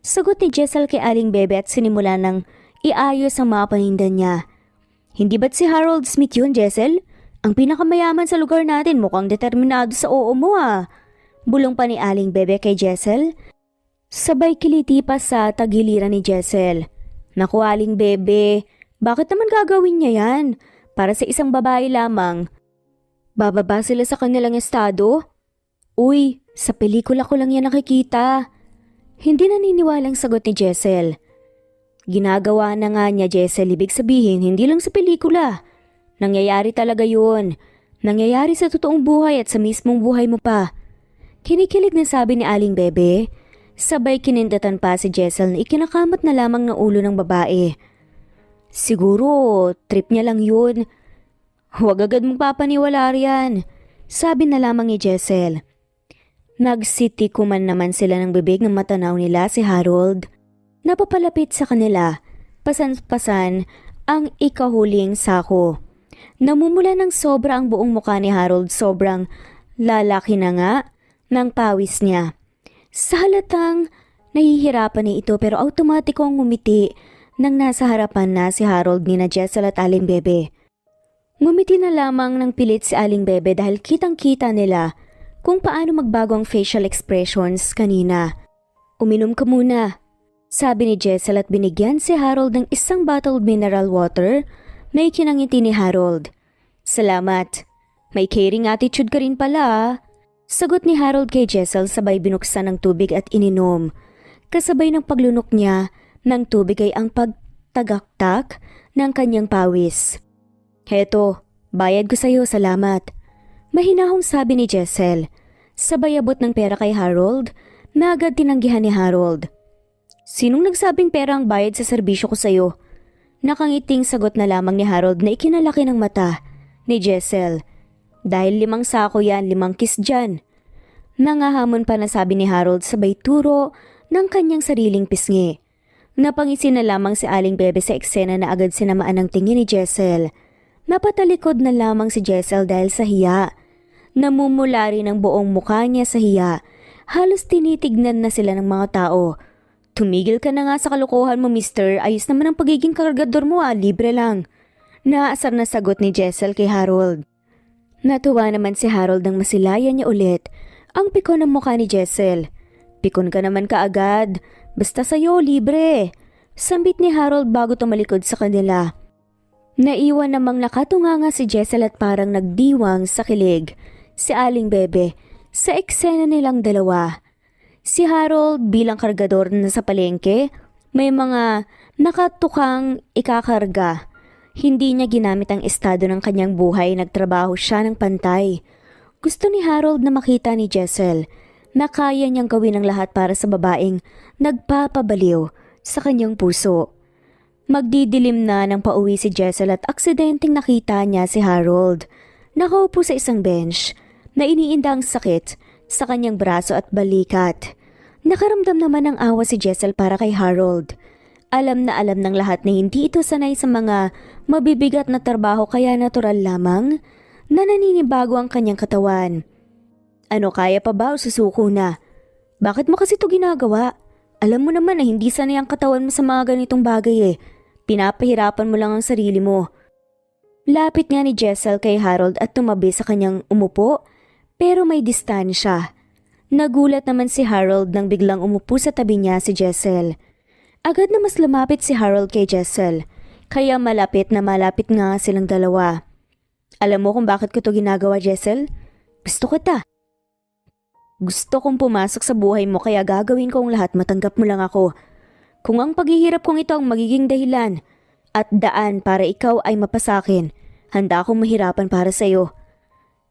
Sagot ni Jessel kay Aling Bebe at sinimula ng iayos ang mga paninda niya. Hindi ba't si Harold Smith yun, Jessel? Ang pinakamayaman sa lugar natin, mukhang determinado sa oo mo Bulong pa ni Aling Bebe kay Jessel. Sabay kiliti pa sa tagiliran ni Jessel. Naku, Aling Bebe, bakit naman gagawin niya yan? Para sa isang babae lamang. Bababa sila sa kanilang estado? Uy, sa pelikula ko lang yan nakikita. Hindi naniniwalang sagot ni Jessel. Ginagawa na nga niya, Jessel, ibig sabihin hindi lang sa pelikula. Nangyayari talaga yun. Nangyayari sa totoong buhay at sa mismong buhay mo pa. Kinikilig na sabi ni Aling Bebe. Sabay kinindatan pa si Jessel na ikinakamat na lamang ng ulo ng babae. Siguro, trip niya lang yun. Huwag agad mong papaniwala riyan, sabi na lamang ni Jessel. Nagsitikuman naman sila ng bibig ng matanaw nila si Harold. Napapalapit sa kanila, pasan-pasan ang ikahuling sako. Namumula ng sobra ang buong mukha ni Harold, sobrang lalaki na nga ng pawis niya. Sa halatang nahihirapan ni ito pero automatikong ngumiti nang nasa harapan na si Harold ni na Jessel at Aling Bebe. Ngumiti na lamang ng pilit si Aling Bebe dahil kitang-kita nila kung paano magbago ang facial expressions kanina. Uminom ka muna. Sabi ni Jessel at binigyan si Harold ng isang bottled mineral water na ikinangiti ni Harold. Salamat. May caring attitude ka rin pala ah. Sagot ni Harold kay Jessel sabay binuksan ng tubig at ininom. Kasabay ng paglunok niya ng tubig ay ang pagtagaktak ng kanyang pawis. Heto, bayad ko sa'yo, salamat. Mahinahong sabi ni Jessel. Sabay abot ng pera kay Harold na agad tinanggihan ni Harold. Sinong nagsabing pera ang bayad sa serbisyo ko sa'yo? Nakangiting sagot na lamang ni Harold na ikinalaki ng mata ni Jessel. Dahil 5 sako yan, 5 kiss dyan. Nangahamon pa na sabi ni Harold sabay turo ng kanyang sariling pisngi. Napangisi na lamang si Aling Bebe sa eksena na agad sinamaan ng tingin ni Jessel. Napatalikod na lamang si Jessel dahil sa hiya. Namumula rin ang buong mukha niya sa hiya. Halos tinitignan na sila ng mga tao. Tumigil ka na nga sa kalokohan mo, mister. Ayos naman ang pagiging kargador mo ah, libre lang. Naasar na sagot ni Jessel kay Harold. Natuwa naman si Harold nang masilayan niya ulit ang pikon ng mukha ni Jessel. Pikon ka naman kaagad. Basta sa'yo, libre. Sambit ni Harold bago tumalikod sa kanila. Naiwan namang nakatunganga si Jessel at parang nagdiwang sa kilig si Aling Bebe sa eksena nilang dalawa. Si Harold bilang kargador na sa palengke, may mga nakatukang ikakarga. Hindi niya ginamit ang estado ng kanyang buhay, nagtrabaho siya ng pantay. Gusto ni Harold na makita ni Jessel na kaya niyang gawin ang lahat para sa babaeng nagpapabaliw sa kanyang puso. Magdidilim na nang pauwi si Jessel at aksidenteng nakita niya si Harold. Nakaupo sa isang bench na iniinda ang sakit sa kanyang braso at balikat. Nakaramdam naman ng awa si Jessel para kay Harold. Alam na alam ng lahat na hindi ito sanay sa mga mabibigat na trabaho kaya natural lamang na naninibago ang kanyang katawan. Ano, kaya pa ba o susuko na? Bakit mo kasi ito ginagawa? Alam mo naman na hindi sanay ang katawan mo sa mga ganitong bagay eh. Pinapahirapan mo lang ang sarili mo. Lapit nga ni Jessel kay Harold at tumabi sa kanyang umupo pero may distansya. Nagulat naman si Harold nang biglang umupo sa tabi niya si Jessel. Agad na mas lumapit si Harold kay Jessel, kaya malapit nga silang dalawa. Alam mo kung bakit ko to ginagawa, Jessel? Gusto ko ta. Gusto kong pumasok sa buhay mo kaya gagawin ko ang lahat, matanggap mo lang ako. Kung ang paghihirap kong ito ang magiging dahilan at daan para ikaw ay mapasakin, handa akong mahirapan para sa'yo.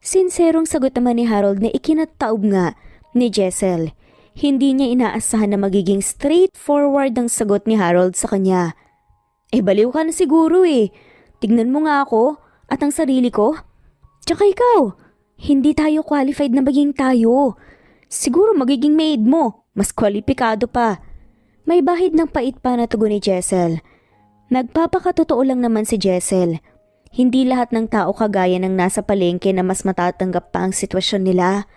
Sinserong sagot naman ni Harold na ikinataob nga ni Jessel. Hindi niya inaasahan na magiging straightforward ang sagot ni Harold sa kanya. Baliw ka na siguro eh. Tignan mo nga ako at ang sarili ko. Tsaka ikaw, hindi tayo qualified na maging tayo. Siguro magiging maid mo, mas kwalipikado pa. May bahid ng pait pa na tugon ni Jessel. Nagpapakatotoo lang naman si Jessel. Hindi lahat ng tao kagaya ng nasa palengke na mas matatanggap pa ang sitwasyon nila.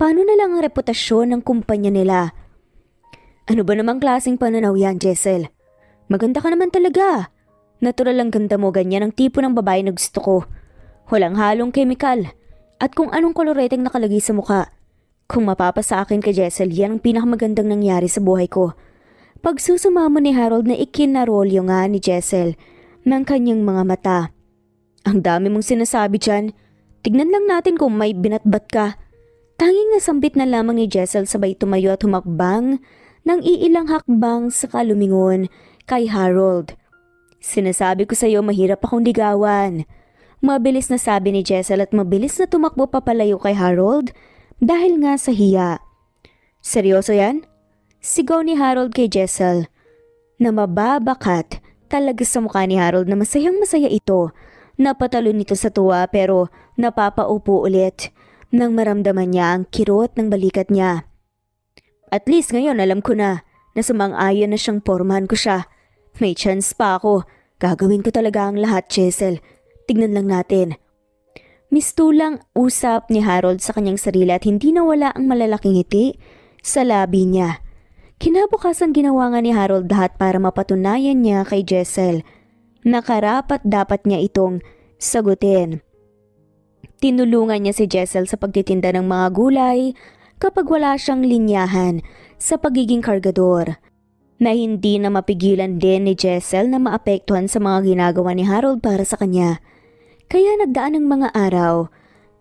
Paano na lang ang reputasyon ng kumpanya nila? Ano ba namang klaseng pananaw yan, Jessel? Maganda ka naman talaga. Natural ang ganda mo, ganyan ang tipo ng babae na gusto ko. Walang halong kemikal. At kung anong koloreteng nakalagay sa mukha. Kung mapapasa akin kay Jessel, yan ang pinakamagandang nangyari sa buhay ko. Pagsusumamo ni Harold na ikinarolyo nga ni Jessel ng kanyang mga mata. Ang dami mong sinasabi dyan. Tignan lang natin kung may binatbat ka. Tanging nasambit na lamang ni Jessel sabay tumayo at humakbang ng iilang hakbang saka lumingon kay Harold. Sinasabi ko sa'yo mahirap akong ligawan. Mabilis na sabi ni Jessel at mabilis na tumakbo papalayo kay Harold dahil nga sa hiya. Seryoso yan? Sigaw ni Harold kay Jessel na mababakat talaga sa mukha ni Harold na masayang masaya ito. Napatalo nito sa tuwa pero napapaupo ulit nang maramdaman niya ang kirot ng balikat niya. At least ngayon alam ko na sumang-ayon na siyang pormahan ko siya. May chance pa ako. Gagawin ko talaga ang lahat, Jessel. Tignan lang natin. Mistulang usap ni Harold sa kanyang sarili at hindi nawala ang malalaking ngiti sa labi niya. Kinabukasan ginawa nga ni Harold lahat para mapatunayan niya kay Jessel na karapat dapat niya itong sagutin. Tinulungan niya si Jessel sa pagtitinda ng mga gulay kapag wala siyang linyahan sa pagiging kargador. na hindi na mapigilan din ni Jessel na maapektuhan sa mga ginagawa ni Harold para sa kanya. Kaya nagdaan ng mga araw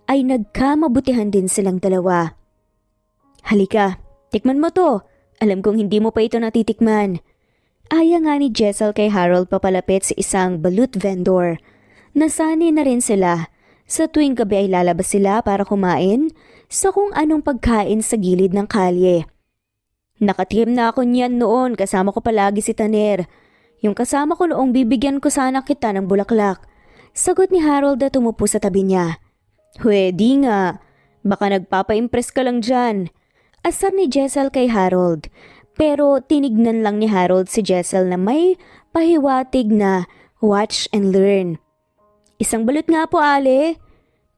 ay nagkamabutihan din silang dalawa. Halika, tikman mo to. Alam kong hindi mo pa ito natitikman. Aya nga ni Jessel kay Harold papalapit sa isang balut vendor. Nasanay na rin sila. Sa tuwing gabi ay lalabas sila para kumain sa kung anong pagkain sa gilid ng kalye. Nakatikim na ako niyan noon, kasama ko palagi si Taner. Yung kasama ko noong bibigyan ko sana kita ng bulaklak. Sagot ni Harold at tumupo sa tabi niya. Pwede nga, baka nagpapa-impress ka lang dyan. Asar ni Jessel kay Harold, pero tinignan lang ni Harold si Jessel na may pahiwatig na watch and learn. Isang balot nga po, Ale.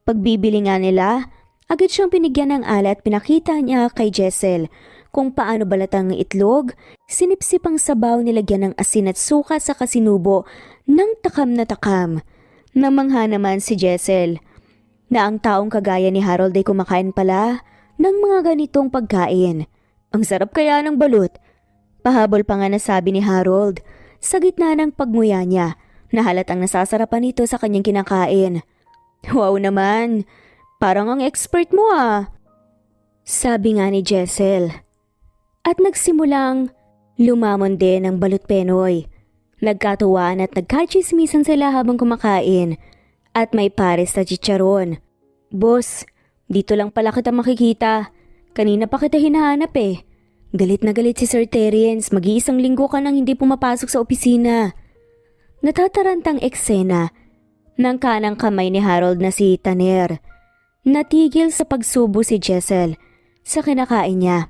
Pagbibili nga nila, agad siyang pinigyan ng ala at pinakita niya kay Jessel kung paano balatang ng itlog, sinipsip ang sabaw nilagyan ng asin at suka sa kasinubo ng takam na takam. Namangha naman si Jessel na ang taong kagaya ni Harold ay kumakain pala ng mga ganitong pagkain. Ang sarap kaya ng balut. Pahabol pa nga nasabi ni Harold sa gitna ng pagmuya niya na halatang nasasarapan ito sa kanyang kinakain. Wow naman, parang ang expert mo ah. Sabi nga ni Jessel. At nagsimulang lumamon din ang balut penoy. Nagkatuwaan at nagkachismisan sila habang kumakain at may pares na chicharon. Boss, dito lang pala kita makikita. Kanina pa kita hinahanap eh. Galit na galit si Sir Terence, mag-iisang linggo ka nang hindi pumapasok sa opisina. Natatarantang eksena ng kanang kamay ni Harold na si Taner. Natigil sa pagsubo si Jessel sa kinakain niya.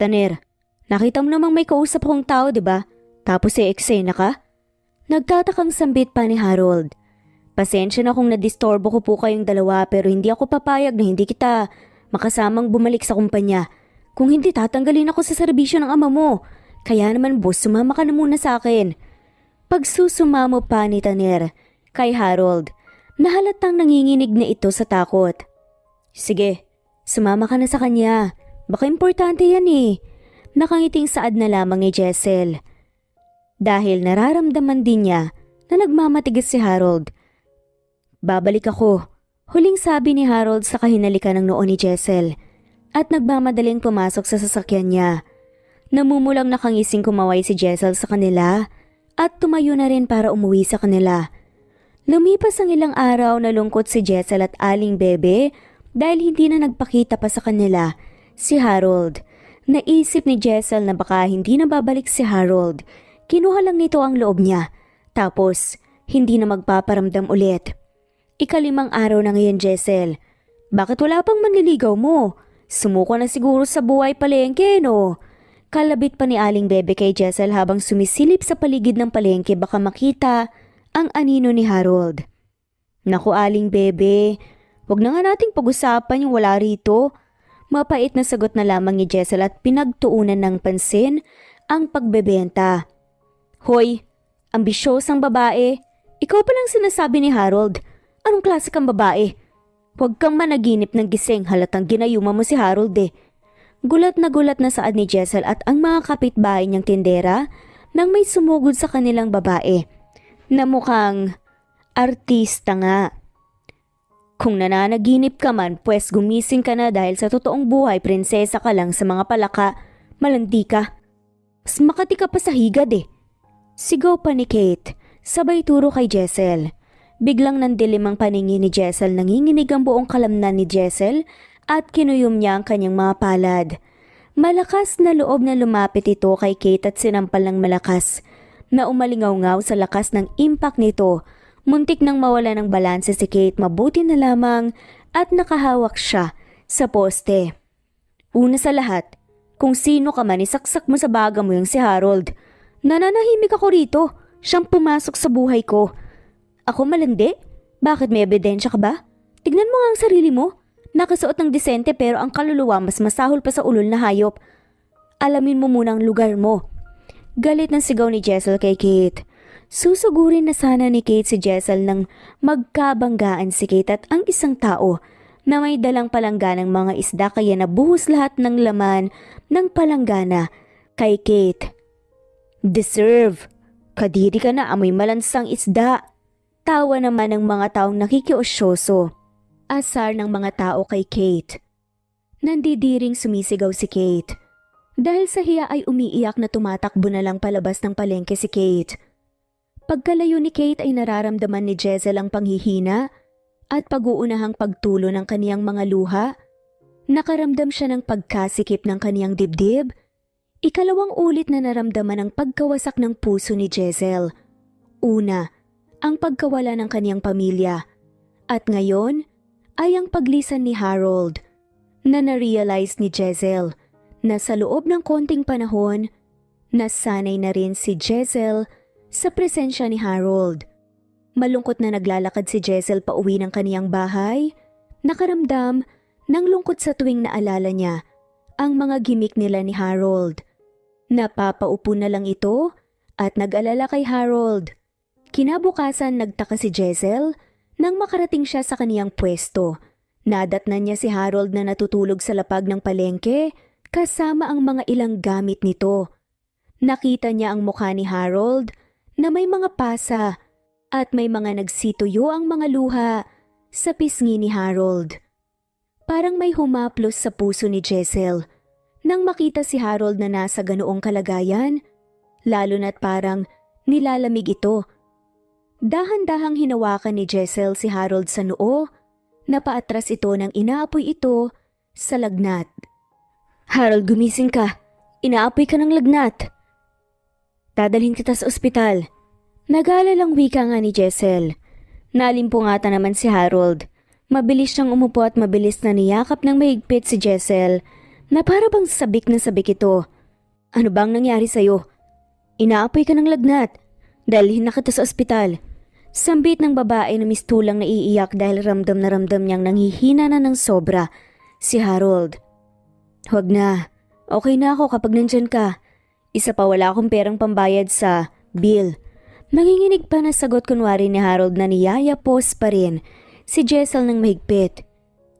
Taner, nakita mo namang may kausap akong tao, diba? Tapos eksena ka? Nagtatakang sambit pa ni Harold. Pasensya na kung nadistorbo ko po kayong dalawa pero hindi ako papayag na hindi kita makasamang bumalik sa kumpanya. Kung hindi tatanggalin ako sa serbisyo ng ama mo. Kaya naman boss, sumama ka na muna sa akin. Pagsusumamo pa ni Taner kay Harold, nahalatang nanginginig na ito sa takot. Sige, sumama ka na sa kanya. Baka importante yan eh. Nakangiting saad na lamang ni Jessel. Dahil nararamdaman din niya na nagmamatigas si Harold. Babalik ako. Huling sabi ni Harold sa kahinalikan ng noo ni Jessel. At nagmamadaling pumasok sa sasakyan niya. Namumulang nakangising kumaway si Jessel sa kanila at tumayo na rin para umuwi sa kanila. Lumipas ang ilang araw na lungkot si Jessel at Aling Bebe dahil hindi na nagpakita pa sa kanila si Harold. Naisip ni Jessel na baka hindi na babalik si Harold. Kinuha lang nito ang loob niya. Tapos, hindi na magpaparamdam ulit. 5 araw na ngayon, Jessel. Bakit wala pang manliligaw mo? Sumuko na siguro sa buhay palengke, no? Kalabit pa ni Aling Bebe kay Jessel habang sumisilip sa paligid ng palengke baka makita ang anino ni Harold. Naku, Aling Bebe, wag na nga nating pag-usapan yung wala rito. Mapait na sagot na lamang ni Jessel at pinagtuunan ng pansin ang pagbebenta. Hoy, ambisyosang babae. Ikaw palang sinasabi ni Harold. Anong klase kang babae? Huwag kang managinip ng gising, halatang ginayuma mo si Harold eh. Gulat na saad ni Jessel at ang mga kapitbahay niyang tindera nang may sumugod sa kanilang babae na mukhang artista nga. Kung nananaginip ka man, pues gumising ka na dahil sa totoong buhay, prinsesa ka lang sa mga palaka, malandi ka. Mas makati ka pa sa higad eh. Sigaw pa ni Kate, sabay turo kay Jessel. Biglang nandilim ang paningin ni Jessel, nanginginig ang buong kalamnan ni Jessel at kinuyom niya ang kanyang mga palad. Malakas na loob na lumapit ito kay Kate at sinampal ng malakas na umalingaw-ngaw sa lakas ng impact nito. Muntik nang mawala ng balanse si Kate, mabuti na lamang at nakahawak siya sa poste. Una sa lahat, kung sino ka man isaksak mo sa baga mo yung si Harold. Nananahimik ako rito, siyang pumasok sa buhay ko. Ako malandi? Bakit may ebidensya ka ba? Tignan mo nga ang sarili mo. Nakasuot ng disente pero ang kaluluwa mas masahol pa sa ulol na hayop. Alamin mo muna ang lugar mo. Galit ng sigaw ni Jessel kay Kate. Susugurin na sana ni Kate si Jessel nang magkabanggaan si Kate at ang isang tao na may dalang palangganang mga isda kaya nabuhos lahat ng laman ng palanggana kay Kate. Deserve. Kadiri ka na amoy malansang isda. Tawa naman ng mga taong nakikiosyoso. Asar ng mga tao kay Kate. Nandidiring sumisigaw si Kate. Dahil sa hiya ay umiiyak na tumatakbo na lang palabas ng palengke si Kate. Pagkalayo ni Kate ay nararamdaman ni Jezel ang panghihina at pag-uunahang pagtulo ng kaniyang mga luha. Nakaramdam siya ng pagkasikip ng kaniyang dibdib. Ikalawang ulit na naramdaman ang pagkawasak ng puso ni Jezel. Una, ang pagkawala ng kaniyang pamilya. At ngayon ay ang paglisan ni Harold na na-realize ni Jezel na sa loob ng konting panahon, nasanay na rin si Jezel sa presensya ni Harold. Malungkot na naglalakad si Jezel pa uwi ng kaniyang bahay, nakaramdam ng lungkot sa tuwing naalala niya ang mga gimmick nila ni Harold. Napapaupo na lang ito at nag-alala kay Harold. Kinabukasan nagtaka si Jezel nang makarating siya sa kaniyang pwesto. Nadatnan niya si Harold na natutulog sa lapag ng palengke kasama ang mga ilang gamit nito. Nakita niya ang mukha ni Harold na may mga pasa at may mga nagsituyo ang mga luha sa pisngi ni Harold. Parang may humaplos sa puso ni Jezel nang makita si Harold na nasa ganoong kalagayan, lalo na't parang nilalamig ito. Dahan-dahang hinawakan ni Jezel si Harold sa noo, napaatras ito nang inaapoy ito sa lagnat. Harold, gumising ka. Inaapoy ka ng lagnat. Dadalhin kita sa ospital. Nag-aalalang wika nga ni Jezel. Nalimpungatan naman si Harold. Mabilis siyang umupo at mabilis na niyakap ng mahigpit si Jezel na para bang sabik na sabik ito. Ano bang nangyari sa'yo? Inaapoy ka ng lagnat. Dalhin na kita sa ospital. Sambit ng babae na mistulang naiiyak dahil ramdam na ramdam niyang nanghihina na ng sobra si Harold. Huwag na. Okay na ako kapag nandyan ka. Isa pa wala akong perang pambayad sa bill. Nanginginig pa na sagot kunwari ni Harold na niyayapos pa rin si Jezel ng mahigpit.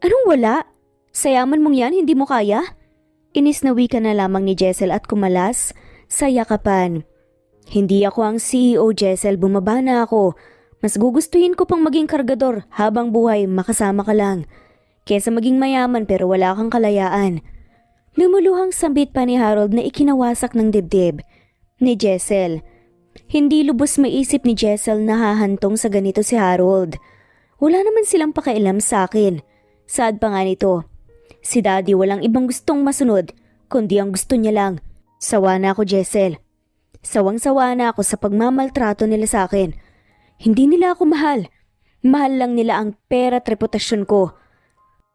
Anong wala? Sayaman mong yan, hindi mo kaya? Inis na wika na lamang ni Jezel at kumalas sa yakapan. Hindi ako ang CEO, Jezel, bumaba na ako. Mas gugustuhin ko pang maging kargador habang buhay, makasama ka lang. Kesa maging mayaman pero wala kang kalayaan. Lumuluhang sambit pa ni Harold na ikinawasak ng dibdib ni Jezel. Hindi lubos maisip ni Jezel na hahantong sa ganito si Harold. Wala naman silang pakialam sa akin. Sad pa nga nito. Si Daddy walang ibang gustong masunod, kundi ang gusto niya lang. Sawa na ako, Jezel. Sawang-sawa na ako sa pagmamaltrato nila sa akin. Hindi nila ako mahal. Mahal lang nila ang pera at reputasyon ko.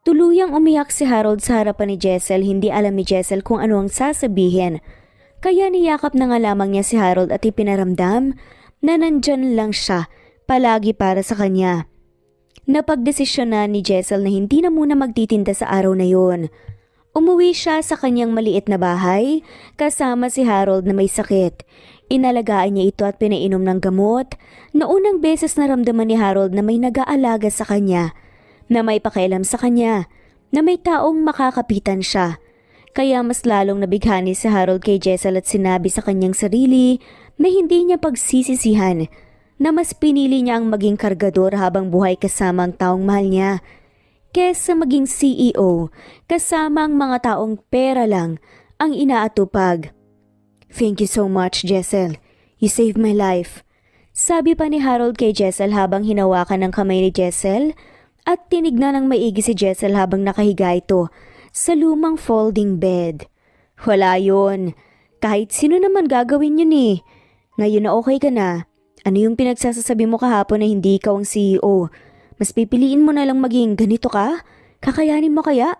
Tuluyang umiyak si Harold sa harapan ni Jezel, hindi alam ni Jezel kung ano ang sasabihin. Kaya niyakap na nga lamang niya si Harold at ipinaramdam na nandyan lang siya palagi para sa kanya. Napagdesisyon na ni Jezel na hindi na muna magtitinda sa araw na yon. Umuwi siya sa kanyang maliit na bahay kasama si Harold na may sakit. Inalagaan niya ito at pinainom ng gamot na unang beses naramdaman ni Harold na may nag-aalaga sa kanya, na may pakialam sa kanya, na may taong makakapitan siya. Kaya mas lalong nabighani si Harold kay Jezel at sinabi sa kanyang sarili na hindi niya pagsisisihan na mas pinili niya ang maging kargador habang buhay kasama ang taong mahal niya kesa maging CEO kasama ang mga taong pera lang ang inaatupag. Thank you so much, Jezel. You saved my life. Sabi pa ni Harold kay Jezel habang hinawakan ng kamay ni Jezel at tinignan ng maigi si Jezel habang nakahiga ito sa lumang folding bed. Wala yun. Kahit sino naman gagawin yun eh. Ngayon na okay ka na. Ano yung pinagsasasabi mo kahapon na hindi ikaw ang CEO? Mas pipiliin mo na lang maging ganito ka? Kakayanin mo kaya?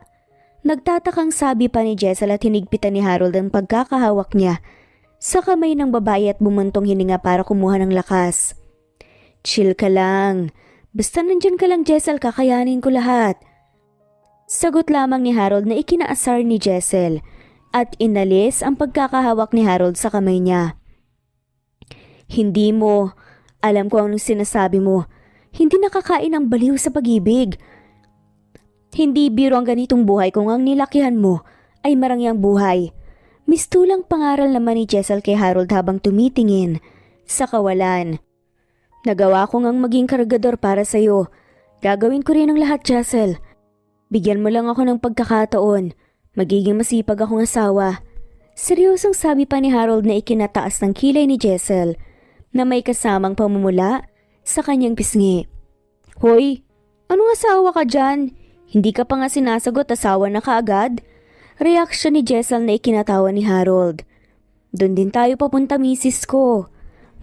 Nagtatakang sabi pa ni Jezel at hinigpitan ni Harold ang pagkakahawak niya sa kamay ng babae at bumantong hininga para kumuha ng lakas. Chill ka lang. Basta nandyan ka lang, Jezel, kakayanin ko lahat. Sagot lamang ni Harold na ikinaasar ni Jezel at inalis ang pagkakahawak ni Harold sa kamay niya. Hindi mo. Alam ko anong sinasabi mo. Hindi nakakain ang baliw sa pag-ibig. Hindi biro ang ganitong buhay kung ang nilakihan mo ay marangyang buhay. Mistulang pangaral naman ni Jessel kay Harold habang tumitingin sa kawalan. Nagawa ko ngang maging kargador para sa'yo. Gagawin ko rin ang lahat, Jessel. Bigyan mo lang ako ng pagkakataon. Magiging masipag akong asawa. Seryosong sabi pa ni Harold na ikinataas ng kilay ni Jessel na may kasamang pamumula sa kanyang pisngi. Hoy, anong asawa ka dyan? Hindi ka pa nga sinasagot, asawa na kaagad? Reaksyon ni Jessel na ikinatawa ni Harold. Doon din tayo papunta, misis ko.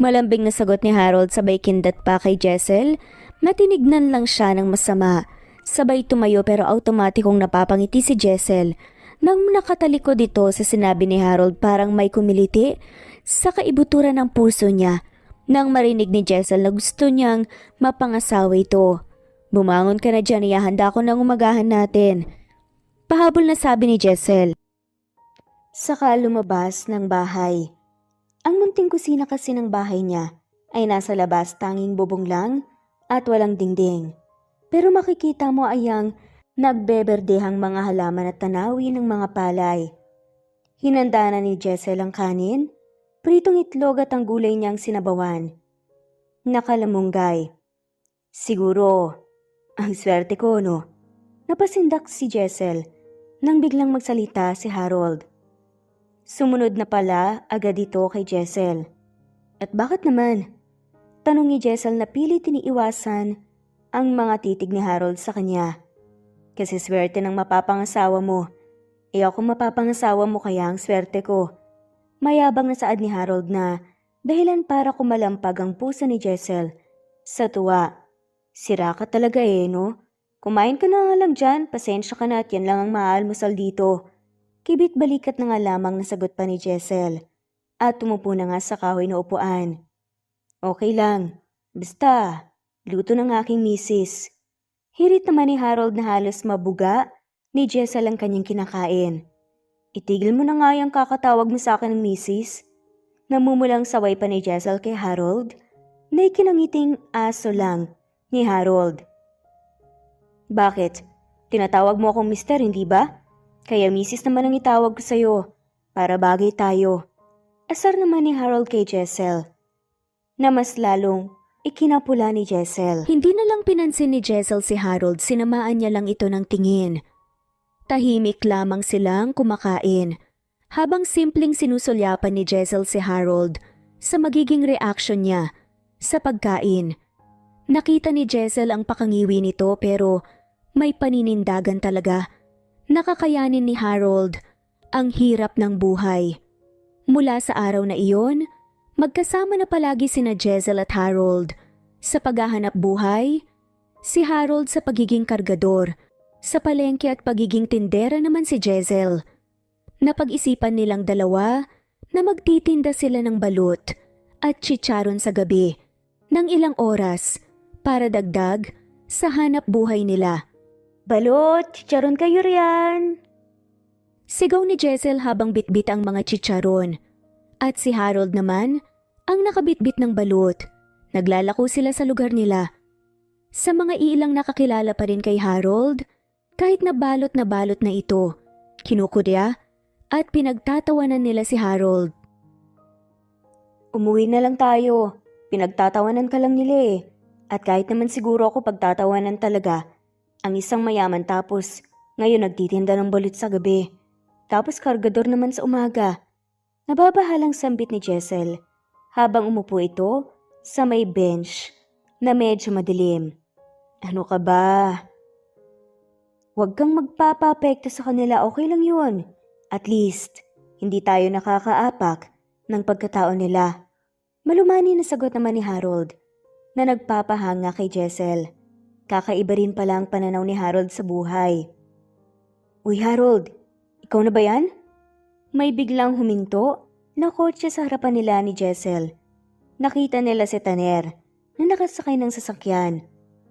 Malambing na sagot ni Harold sabay kindat pa kay Jessel na tinignan lang siya ng masama. Sabay tumayo pero automatikong napapangiti si Jessel nang nakatalikod dito sa sinabi ni Harold parang may kumiliti sa kaibuturan ng puso niya nang marinig ni Jessel na gusto niyang mapangasawa ito. Bumangon ka na dyan, ihahanda ko ng umagahan natin. Pahabol na sabi ni Jessel. Saka lumabas ng bahay. Ang munting kusina kasi ng bahay niya ay nasa labas, tanging bubong lang at walang dingding. Pero makikita mo ay ang nagbeberdehang mga halaman at tanawin ng mga palay. Hinanda na ni Jessel ang kanin, pritong itlog at ang gulay niyang sinabawan. Nakalamunggay. Siguro, ang swerte ko, no? Napasindak si Jessel nang biglang magsalita si Harold. Sumunod na pala agad ito kay Jessel. At bakit naman? Tanong ni Jessel na pilit iniiwasan ang mga titig ni Harold sa kanya. Kasi swerte ng mapapangasawa mo. Ako mapapangasawa mo kaya ang swerte ko. Mayabang na saad ni Harold na dahilan para kumalampag ang puso ni Jessel sa tuwa. Sira ka talaga no? Kumain ka na nga lang dyan, pasensya ka na at yan lang ang maalmusal dito. Kibit balikat na nga lamang nasagot pa ni Jessel at tumupo na nga sa kahoy na upuan. Okay lang, basta luto ng aking misis. Hirit naman ni Harold na halos mabuga ni Jessel ang kanyang kinakain. Itigil mo na nga yung kakatawag mo sa akin ng misis. Namumulang saway pa ni Jessel kay Harold na ikinangiting aso lang ni Harold. Bakit? Tinatawag mo akong mister, hindi ba? Kaya misis naman ang itawag ko sa'yo, para bagay tayo. Asar naman ni Harold kay Jessel, na mas lalong ikinapula ni Jessel. Hindi na lang pinansin ni Jessel si Harold, sinamaan niya lang ito ng tingin. Tahimik lamang silang kumakain, habang simpleng sinusulyapan ni Jessel si Harold sa magiging reaksyon niya sa pagkain. Nakita ni Jessel ang pakangiwi nito pero may paninindagan talaga. Nakakayanin ni Harold ang hirap ng buhay. Mula sa araw na iyon, magkasama na palagi sina Jessel at Harold sa paghahanap buhay, si Harold sa pagiging kargador, sa palengke at pagiging tindera naman si Jessel. Napag-isipan nilang dalawa na magtitinda sila ng balut at chicharon sa gabi ng ilang oras para dagdag sa hanap buhay nila. Balot, chicharon kayo riyan. Sigaw ni Jessel habang bitbit ang mga chicharon. At si Harold naman ang nakabitbit ng balut. Naglalako sila sa lugar nila. Sa mga ilang nakakilala pa rin kay Harold, kahit na balot na ito, kinukudya at pinagtatawanan nila si Harold. Umuwi na lang tayo. Pinagtatawanan ka lang nila At kahit naman siguro ako pagtatawanan talaga, ang isang mayaman tapos ngayon nagtitinda ng balut sa gabi. Tapos kargador naman sa umaga. Nababahalang sambit ni Jessel habang umupo ito sa may bench na medyo madilim. Ano ka ba? Huwag kang magpapapekto sa kanila, okay lang yun. At least, hindi tayo nakakaapak ng pagkatao nila. Malumani na sagot naman ni Harold na nagpapahanga kay Jessel. Kakaiba rin pala ang pananaw ni Harold sa buhay. Uy Harold, ikaw na ba yan? May biglang huminto na kotse sa harapan nila ni Jessel. Nakita nila si Taner na nakasakay ng sasakyan.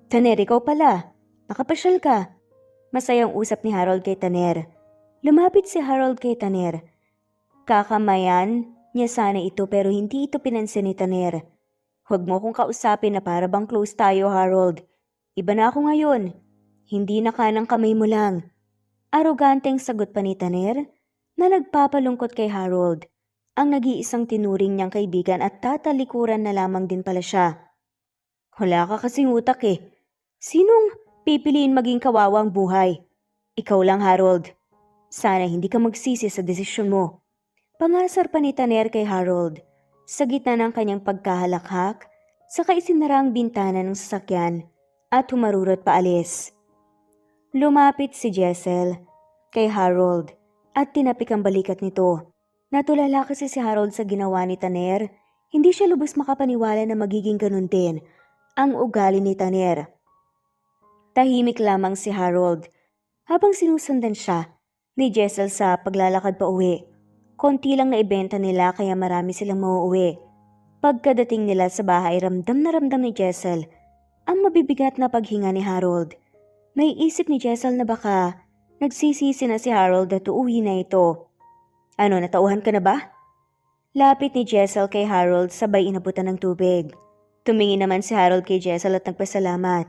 Taner, ikaw pala. Nakapasyal ka. Masayang usap ni Harold kay Taner. Lumapit si Harold kay Taner. Kakamayan niya sana ito pero hindi ito pinansin ni Taner. Huwag mo kong kausapin na para bang close tayo, Harold. Iba na ako ngayon. Hindi na kanang kamay mo lang. Aroganteng sagot pa ni Taner na nagpapalungkot kay Harold, ang nag-iisang tinuring niyang kaibigan at tatalikuran na lamang din pala siya. Wala ka kasing utak eh. Sinong pipiliin maging kawawa ang buhay? Ikaw lang, Harold. Sana hindi ka magsisi sa desisyon mo. Pangasar pa ni Tanner kay Harold. Sa gitna ng kanyang pagkahalakhak, saka isinara ang bintana ng sasakyan at humarurot paalis. Lumapit si Jessel kay Harold at tinapik ang balikat nito. Natulala kasi si Harold sa ginawa ni Tanner. Hindi siya lubos makapaniwala na magiging ganun din ang ugali ni Tanner. Tahimik lamang si Harold habang sinusundan siya ni Jessel sa paglalakad pa uwi. Konti lang na ibenta nila kaya marami silang mauuwi. Pagkadating nila sa bahay, ramdam ni Jessel ang mabibigat na paghinga ni Harold. Naiisip ni Jessel na baka nagsisisi na si Harold at uuwi na ito. Ano, natauhan ka na ba? Lapit ni Jessel kay Harold sabay inabutan ng tubig. Tumingin naman si Harold kay Jessel at nagpasalamat.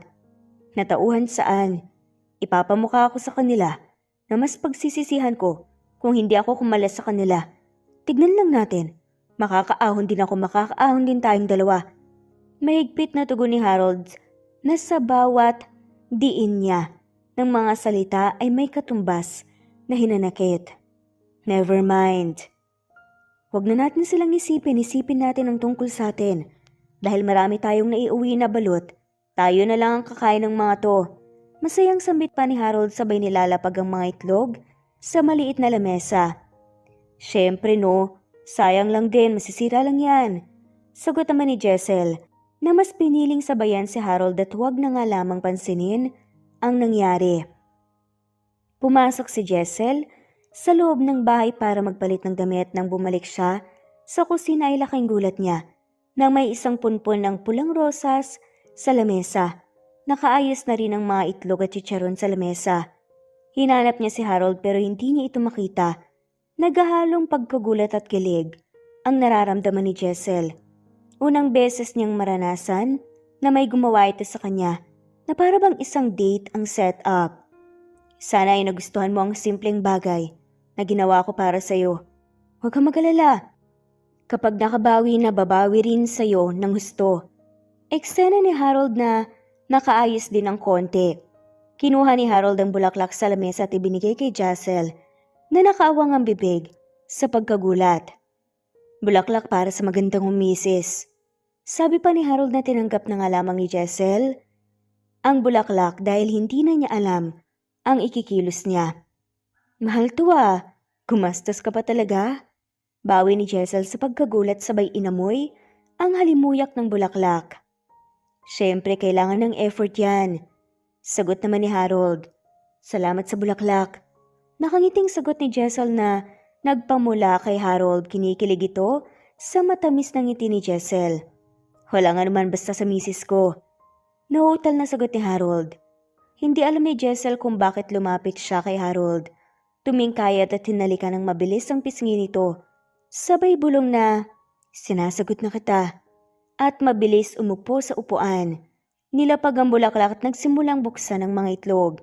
Natauhan saan? Ipapamukha ako sa kanila na mas pagsisisihan ko kung hindi ako kumalas sa kanila. Tignan lang natin. Makakaahon din tayong dalawa. Mahigpit na tugon ni Harold na sa bawat diin niya ng mga salita ay may katumbas na hinanakit. Never mind. Huwag na natin silang isipin natin ang tungkol sa atin. Dahil marami tayong naiuwi na balot, tayo na lang ang kakain ng mga to. Masayang sambit pa ni Harold sabay nilalapag ang mga itlog sa maliit na lamesa. Siyempre no, sayang lang din, masisira lang yan. Sagot naman ni Jessel na mas piniling sabayan si Harold at huwag na nga lamang pansinin ang nangyari. Pumasok si Jessel sa loob ng bahay para magpalit ng damit nang bumalik siya sa kusina ay laking gulat niya nang may isang punpon ng pulang rosas sa lamesa. Nakaayos na rin ang mga itlog at chicharon sa lamesa. Hinanap niya si Harold pero hindi niya ito makita. Naghahalong pagkagulat at kilig ang nararamdaman ni Jessel. Unang beses niyang maranasan na may gumawa ito sa kanya na para bang isang date ang setup. Sana ay nagustuhan mo ang simpleng bagay na ginawa ko para sa'yo. Huwag kang mag-alala. Kapag nakabawi na babawi rin sa'yo ng husto. Eksena ni Harold na nakaayos din ng konti. Kinuha ni Harold ang bulaklak sa lamesa at ibinigay kay Jessel na nakaawang ang bibig sa pagkagulat. Bulaklak para sa magandang misis. Sabi pa ni Harold na tinanggap na nga lamang ni Jessel ang bulaklak dahil hindi na niya alam ang ikikilos niya. Mahal to ah, gumastos ka pa talaga? Bawi ni Jessel sa pagkagulat sabay inamoy ang halimuyak ng bulaklak. Siyempre kailangan ng effort yan. Sagot naman ni Harold. Salamat sa bulaklak. Nakangiting sagot ni Jessel na nagpamula kay Harold. Kinikilig ito sa matamis ng ngiti ni Jessel. Wala nga naman basta sa misis ko. Nahutal na sagot ni Harold. Hindi alam ni Jessel kung bakit lumapit siya kay Harold. Tumingkayat at hinalikan ng mabilis ang pisngi nito. Sabay bulong na, sinasagot na kita. At mabilis umupo sa upuan. Nilapag ang bulaklak at nagsimulang buksan ang mga itlog.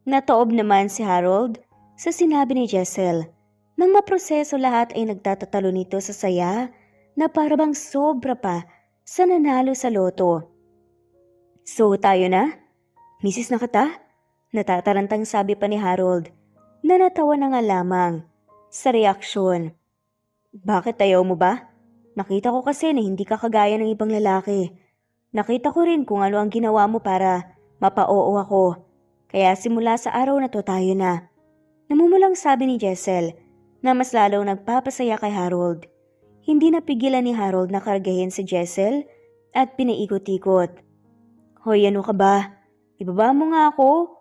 Nataob naman si Harold sa sinabi ni Jessel. Nang maproseso lahat ay nagtatatalo nito sa saya na parabang sobra pa sa nanalo sa loto. So tayo na? Misis na kita? Natatarantang sabi pa ni Harold na natawa na nga lamang sa reaksyon. Bakit ayaw mo ba? Nakita ko kasi na hindi ka kagaya ng ibang lalaki. Nakita ko rin kung ano ang ginawa mo para mapa-oo ako. Kaya simula sa araw na to tayo na. Namumulang sabi ni Jessel na mas lalong nagpapasaya kay Harold. Hindi napigilan ni Harold na kargahin si Jessel at pinaikot-ikot. Hoy, ano ka ba? Ibaba mo nga ako.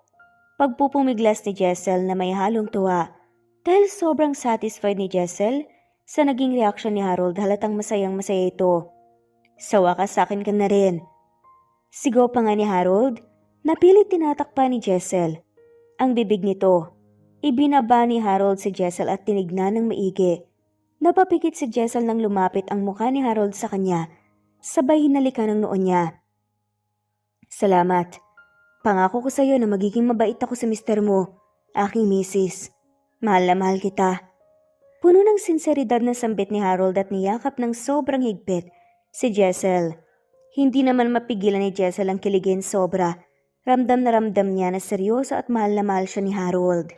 Pagpupumiglas ni Jessel na may halong tuwa dahil sobrang satisfied ni Jessel sa naging reaksyon ni Harold. Halatang masayang masaya ito. Sa wakas sa akin ka na rin. Sigaw pa nga ni Harold. Napilit tinatakpa ni Jessel ang bibig nito. Ibinaba ni Harold si Jessel at tinignan ng maigi. Napapikit si Jessel nang lumapit ang mukha ni Harold sa kanya. Sabay hinalikan ng noon niya. Salamat. Pangako ko sa iyo na magiging mabait ako sa mister mo, aking misis. Mahal na mahal kita. Puno ng sinseridad na sambit ni Harold at niyakap ng sobrang higpit si Jessel. Hindi naman mapigilan ni Jessel ang kiligin sobra. Ramdam na ramdam niya na seryoso at mahal na mahal siya ni Harold.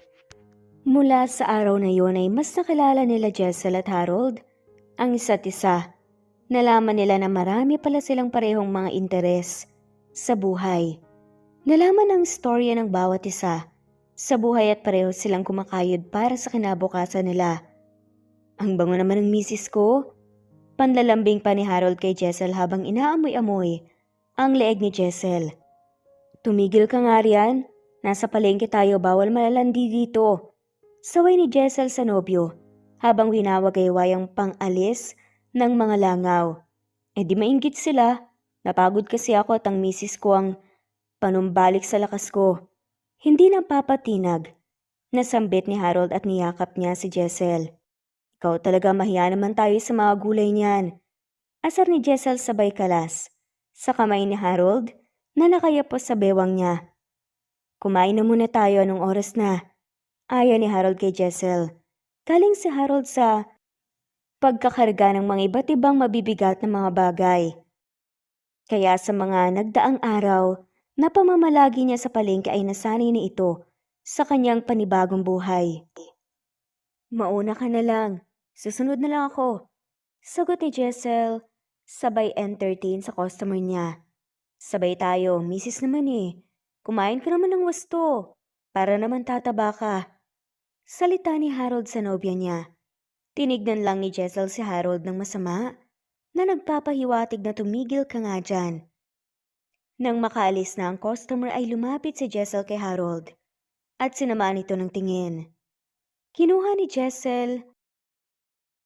Mula sa araw na yun ay mas nakilala nila Jessel at Harold ang isa't isa. Nalaman nila na marami pala silang parehong mga interes sa buhay. Nalaman ang storya ng bawat isa sa buhay at pareho silang kumakayod para sa kinabukasan nila. Ang bango naman ng misis ko. Panlalambing pa ni Harold kay Jessel habang inaamoy-amoy ang leeg ni Jessel. Tumigil ka nga riyan. Nasa palengke tayo, bawal malalandi dito. Saway ni Jessel sa nobyo habang winawagayway ang pang-alis ng mga langaw. Di mainggit sila. Napagod kasi ako at ang misis ko ang panumbalik sa lakas ko. Hindi napapatinag. Nasambit ni Harold at niyakap niya si Jessel. Ikaw talaga, mahiya naman tayo sa mga gulay niyan. Asar ni Jessel sabay kalas sa kamay ni Harold na nakayapos sa bewang niya. Kumain na muna tayo, anong oras na? Aya ni Harold kay Jessel. Galing si Harold sa pagkakarga ng mga iba't ibang mabibigat na mga bagay. Kaya sa mga nagdaang araw na pamamalagi niya sa palengke ay nasanay na ito sa kanyang panibagong buhay. Mauna ka na lang. Susunod na lang ako. Sagot ni Jessel, sabay entertain sa customer niya. Sabay tayo, misis naman eh. Kumain ka naman ng wasto. Para naman tataba ka. Salita ni Harold sa nobya niya. Tinignan lang ni Jessel si Harold ng masama na nagpapahiwatig na tumigil ka nga dyan. Nang makaalis na ang customer ay lumapit si Jessel kay Harold at sinamaan ito ng tingin. Kinuha ni Jessel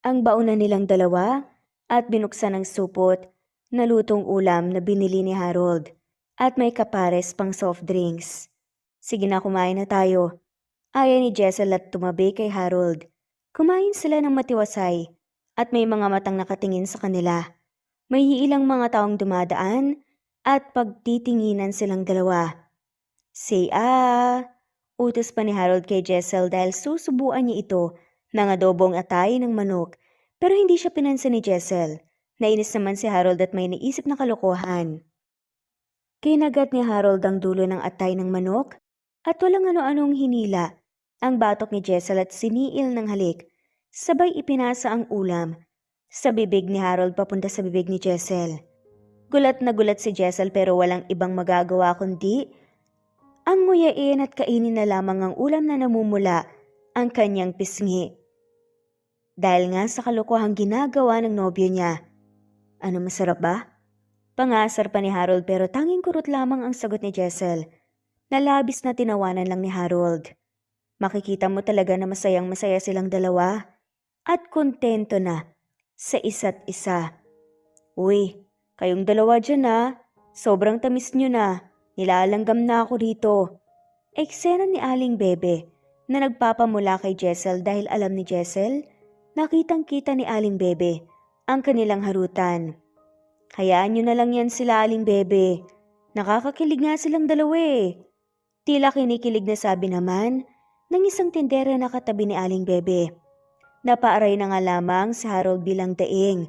ang baunan nilang dalawa at binuksan ng supot na lutong ulam na binili ni Harold at may kapares pang soft drinks. Sige na, kumain na tayo. Aya ni Jessel at tumabi kay Harold. Kumain sila ng matiwasay at may mga matang nakatingin sa kanila. May ilang mga taong dumadaan at pagtitinginan silang dalawa. Say utos pa ni Harold kay Jessel dahil susubuan niya ito ng adobong atay ng manok, pero hindi siya pinansin ni Jessel. Nainis naman si Harold at may naisip na kalokohan. Kinagat ni Harold ang dulo ng atay ng manok at walang ano-anong hinila ang batok ni Jessel at siniil ng halik. Sabay ipinasa ang ulam sa bibig ni Harold papunta sa bibig ni Jessel. Gulat na gulat si Jessel pero walang ibang magagawa kundi ang nguyain at kainin na lamang ang ulam na namumula ang kanyang pisngi. Dahil nga sa kalokohang ginagawa ng nobyo niya. Ano, masarap ba? Pangasar pa ni Harold pero tanging kurot lamang ang sagot ni Jessel. Nalabis na tinawanan lang ni Harold. Makikita mo talaga na masayang masaya silang dalawa at kontento na sa isa't isa. Uy, kayong dalawa dyan sobrang tamis nyo na. Nilalanggam na ako rito. Eksena ni Aling Bebe na nagpapamula kay Jessel dahil alam ni Jessel, nakitang-kita ni Aling Bebe ang kanilang harutan. Hayaan nyo na lang yan sila, Aling Bebe. Nakakakilig nga silang dalawa eh. Tila kinikilig na sabi naman ng isang tindera na katabi ni Aling Bebe. Napaaray na nga lamang si Harold bilang daing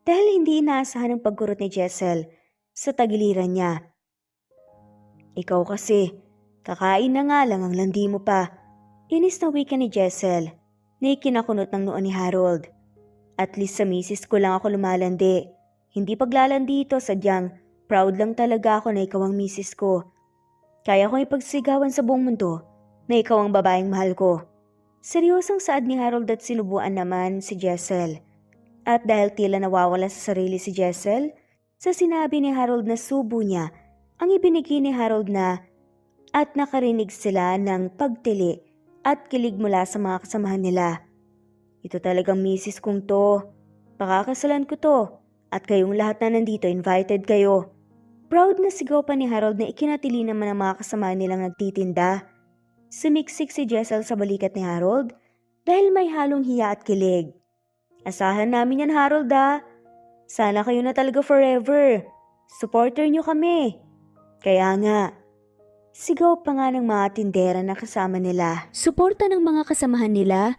dahil hindi inaasahan ang pagkurot ni Jessel sa tagiliran niya. Ikaw kasi, kakain na nga lang ang landi mo pa. Inis na wika ni Jessel na ikinakunot ng noon ni Harold. At least sa misis ko lang ako lumalandi. Hindi paglalandi ito, sadyang proud lang talaga ako na ikaw ang misis ko. Kaya kong ipagsigawan sa buong mundo na ikaw ang babaeng mahal ko. Seryosang saad ni Harold at sinubuan naman si Jessel. At dahil tila nawawala sa sarili si Jessel, sa sinabi ni Harold na subo niya, ang ibinigay ni Harold na at nakarinig sila ng pagtili at kilig mula sa mga kasamahan nila. Ito talagang misis kong to. Pakakasalan ko to. At kayong lahat na nandito, invited kayo. Proud na sigaw pa ni Harold na ikinatili naman ang mga kasamahan nilang nagtitinda. Sumiksik si Jessel sa balikat ni Harold dahil may halong hiya at kilig. Asahan namin yan, Harold Sana kayo na talaga forever. Supporter nyo kami. Kaya nga, sigaw pa nga ng mga tindera na kasama nila. Suporta ng mga kasamahan nila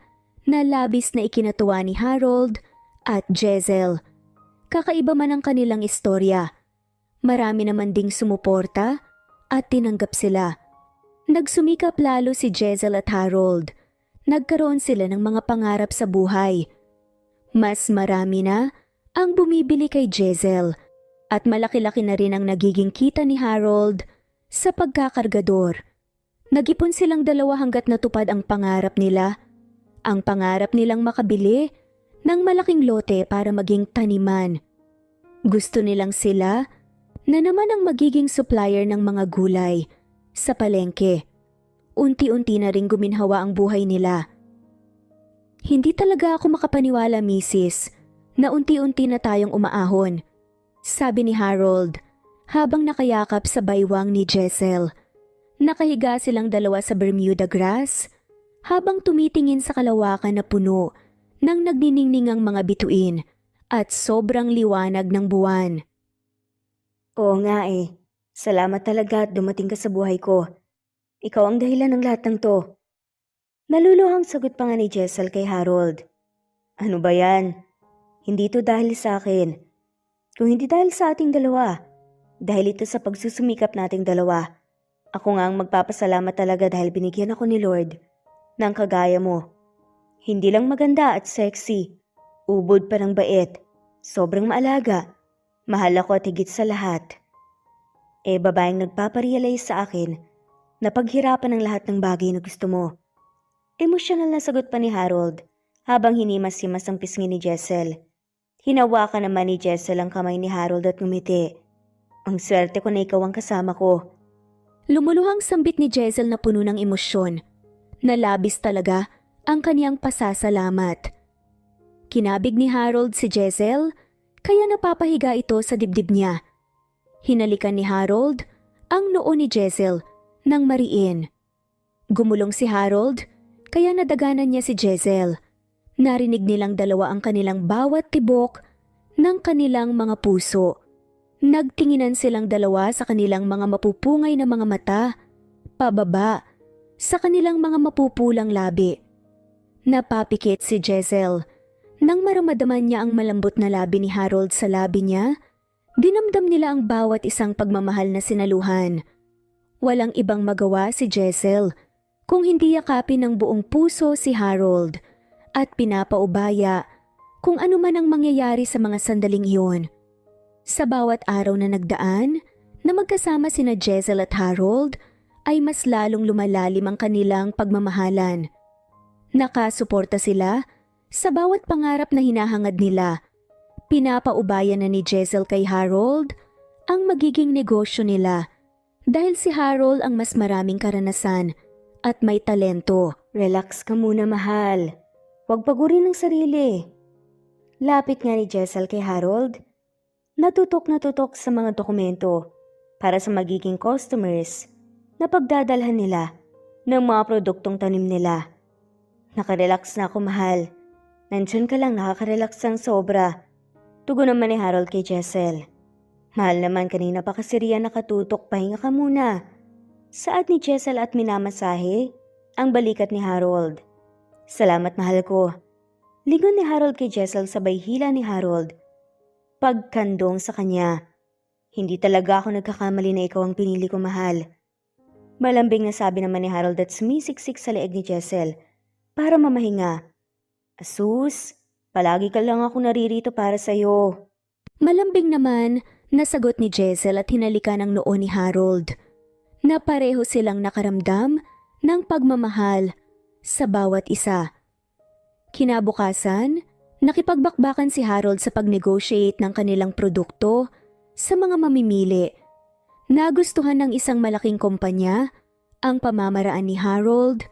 na labis na ikinatuwa ni Harold at Jezzel. Kakaiba man ang kanilang istorya. Marami naman ding sumuporta at tinanggap sila. Nagsumikap lalo si Jezzel at Harold. Nagkaroon sila ng mga pangarap sa buhay. Mas marami na ang bumibili kay Jezzel at malaki-laki na rin ang nagiging kita ni Harold sa pagkakargador. Nag-ipon silang dalawa hanggat natupad ang pangarap nila. Ang pangarap nilang makabili ng malaking lote para maging taniman. Gusto nilang sila na naman ang magiging supplier ng mga gulay sa palengke. Unti-unti na ring guminhawa ang buhay nila. Hindi talaga ako makapaniwala, Mrs., na unti-unti na tayong umaahon, sabi ni Harold habang nakayakap sa baywang ni Jezzel. Nakahiga silang dalawa sa Bermuda grass habang tumitingin sa kalawakan na puno ng nagniningningang mga bituin at sobrang liwanag ng buwan. Oo nga eh. Salamat talaga at dumating ka sa buhay ko. Ikaw ang dahilan ng lahat ng to. Naluluhang sagot pa nga ni Jezzel kay Harold. Ano ba yan? Hindi to dahil sa akin. Kung hindi dahil sa ating dalawa, dahil ito sa pagsusumikap nating dalawa. Ako nga ang magpapasalamat talaga dahil binigyan ako ni Lord ng kagaya mo. Hindi lang maganda at sexy, ubod pa ng bait, sobrang maalaga, mahal ako at higit sa lahat. Babaeng nagpaparealize sa akin na paghirapan ang lahat ng bagay na gusto mo. Emosyonal na sagot pa ni Harold habang hinimas-himas ang pisngi ni Jezzel. Hinawakan naman ni Jezzel ang kamay ni Harold at ngumiti. Ang swerte ko na ikaw ang kasama ko. Lumuluhang sambit ni Jezzel na puno ng emosyon. Nalabis talaga ang kaniyang pasasalamat. Kinabig ni Harold si Jezzel kaya napapahiga ito sa dibdib niya. Hinalikan ni Harold ang noo ni Jezzel nang mariin. Gumulong si Harold kaya nadaganan niya si Jezzel. Narinig nilang dalawa ang kanilang bawat tibok ng kanilang mga puso. Nagtinginan silang dalawa sa kanilang mga mapupungay na mga mata, pababa, sa kanilang mga mapupulang labi. Napapikit si Jezzel. Nang maramadaman niya ang malambot na labi ni Harold sa labi niya, dinamdam nila ang bawat isang pagmamahal na sinaluhan. Walang ibang magawa si Jezzel kung hindi yakapin ng buong puso si Harold at pinapaubaya kung ano man ang mangyayari sa mga sandaling iyon. Sa bawat araw na nagdaan na magkasama sina Jezzel at Harold ay mas lalong lumalalim ang kanilang pagmamahalan. Nakasuporta sila sa bawat pangarap na hinahangad nila. Pinapaubaya na ni Jezzel kay Harold ang magiging negosyo nila dahil si Harold ang mas maraming karanasan at may talento. Relax ka muna, mahal. Huwag pagurin ang sarili. Lapit nga ni Jezzel kay Harold. Natutok na tutok sa mga dokumento para sa magiging customers na pagdadalhan nila ng mga produktong tanim nila. Nakarelax na ako, mahal. Nandyan ka lang, nakakarelax ng sobra. Tugon naman ni Harold kay Jezzel. Mahal naman, kanina pa kasi riyan nakatutok, pahinga ka muna. Saad ni Jezzel at minamasahe ang balikat ni Harold. Salamat, mahal ko. Lingon ni Harold kay Jezzel sabay hila ni Harold. Pagkandong sa kanya. Hindi talaga ako nagkakamali na ikaw ang pinili ko, mahal. Malambing na sabi naman ni Harold at sumisiksik sa leeg ni Jezzel para mamahinga. Asus, palagi ka lang ako naririto para sa'yo. Malambing naman na sagot ni Jezzel at hinalikan ang noo ni Harold. Na pareho silang nakaramdam ng pagmamahal sa bawat isa. Kinabukasan, nakipagbakbakan si Harold sa pag-negotiate ng kanilang produkto sa mga mamimili. Nagustuhan ng isang malaking kumpanya ang pamamaraan ni Harold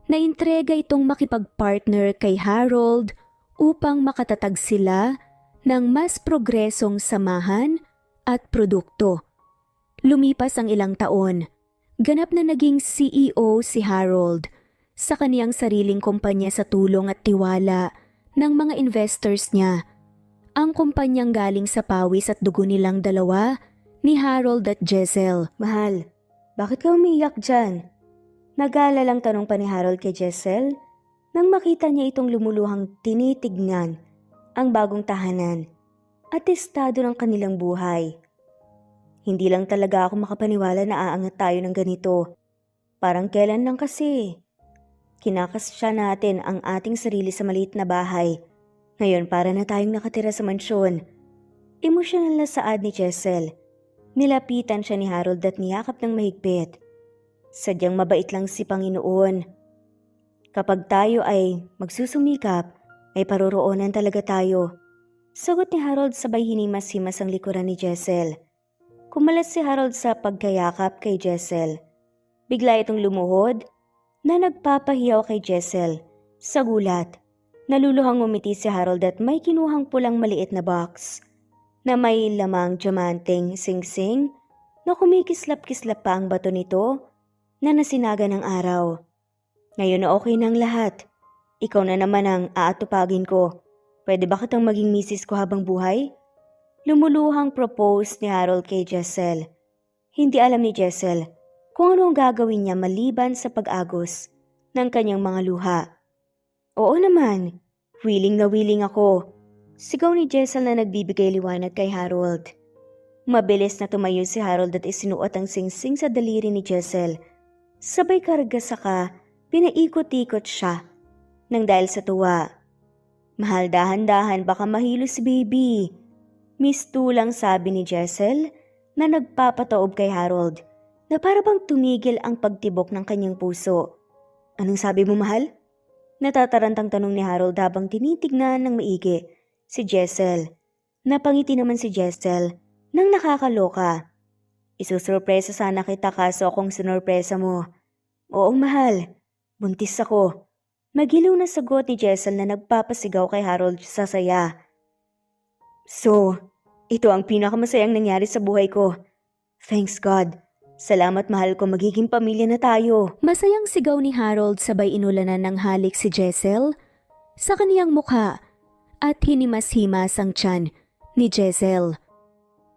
na intrega itong makipag-partner kay Harold upang makatatag sila ng mas progresong samahan at produkto. Lumipas ang ilang taon, ganap na naging CEO si Harold sa kaniyang sariling kumpanya sa tulong at tiwala ng mga investors niya. Ang kumpanyang galing sa pawis at dugo nilang dalawa ni Harold at Jezzel. Mahal, bakit ka umiiyak dyan? Nag-aalalang tanong pa ni Harold kay Jezzel Nang makita niya itong lumuluhang tinitignan ang bagong tahanan at estado ng kanilang buhay. Hindi lang talaga ako makapaniwala na aangat tayo ng ganito. Parang kailan lang kasi. Kinakasya natin ang ating sarili sa maliit na bahay. Ngayon para na tayong nakatira sa mansyon. Emosyonal na saad ni Jessel. Nilapitan siya ni Harold at niyakap ng mahigpit. Sadyang mabait lang si Panginoon. Kapag tayo ay magsusumikap, ay paroroonan talaga tayo. Sagot ni Harold sabay hinimas-himas ang likuran ni Jessel. Kumalas si Harold sa pagkayakap kay Jessel. Bigla itong lumuhod na nagpapahiyaw kay Jessel. Sa gulat, naluluhang umiti si Harold at may kinuhang pulang maliit na box na may lamang diamanteng sing-sing na kumikislap-kislap pa ang bato nito na nasinaga ng araw. Ngayon na okay na ang lahat. Ikaw na naman ang aatupagin ko. Pwede ba kitang maging misis ko habang buhay? Lumuluhang propose ni Harold kay Jessel. Hindi alam ni Jessel kung ano ang gagawin niya maliban sa pag-agos ng kanyang mga luha. Oo naman, willing na willing ako. Sigaw ni Jessel na nagbibigay liwanag kay Harold. Mabilis na tumayo si Harold at isinuot ang singsing sa daliri ni Jessel. Sabay karga saka pinaikot-ikot siya nang dahil sa tuwa. Mahal, dahan-dahan, baka mahilo si baby. Mistulang sabi ni Jessel na nagpapataob kay Harold na para bang tumigil ang pagtibok ng kanyang puso. Anong sabi mo, mahal? Natatarantang tanong ni Harold habang tinitignan ng maigi si Jessel. Napangiti naman si Jessel nang nakakaloka. Isusurpresa sana kita kaso akong sinurpresa mo. Oo, mahal. Buntis ako. Magiliw na sagot ni Jessel na nagpapasigaw kay Harold sa saya. So, ito ang pinakamasayang nangyari sa buhay ko. Thanks God. Salamat mahal ko, magiging pamilya na tayo. Masayang sigaw ni Harold sabay inulanan ng halik si Jessel sa kaniyang mukha at hinimas-himas ang tiyan ni Jessel.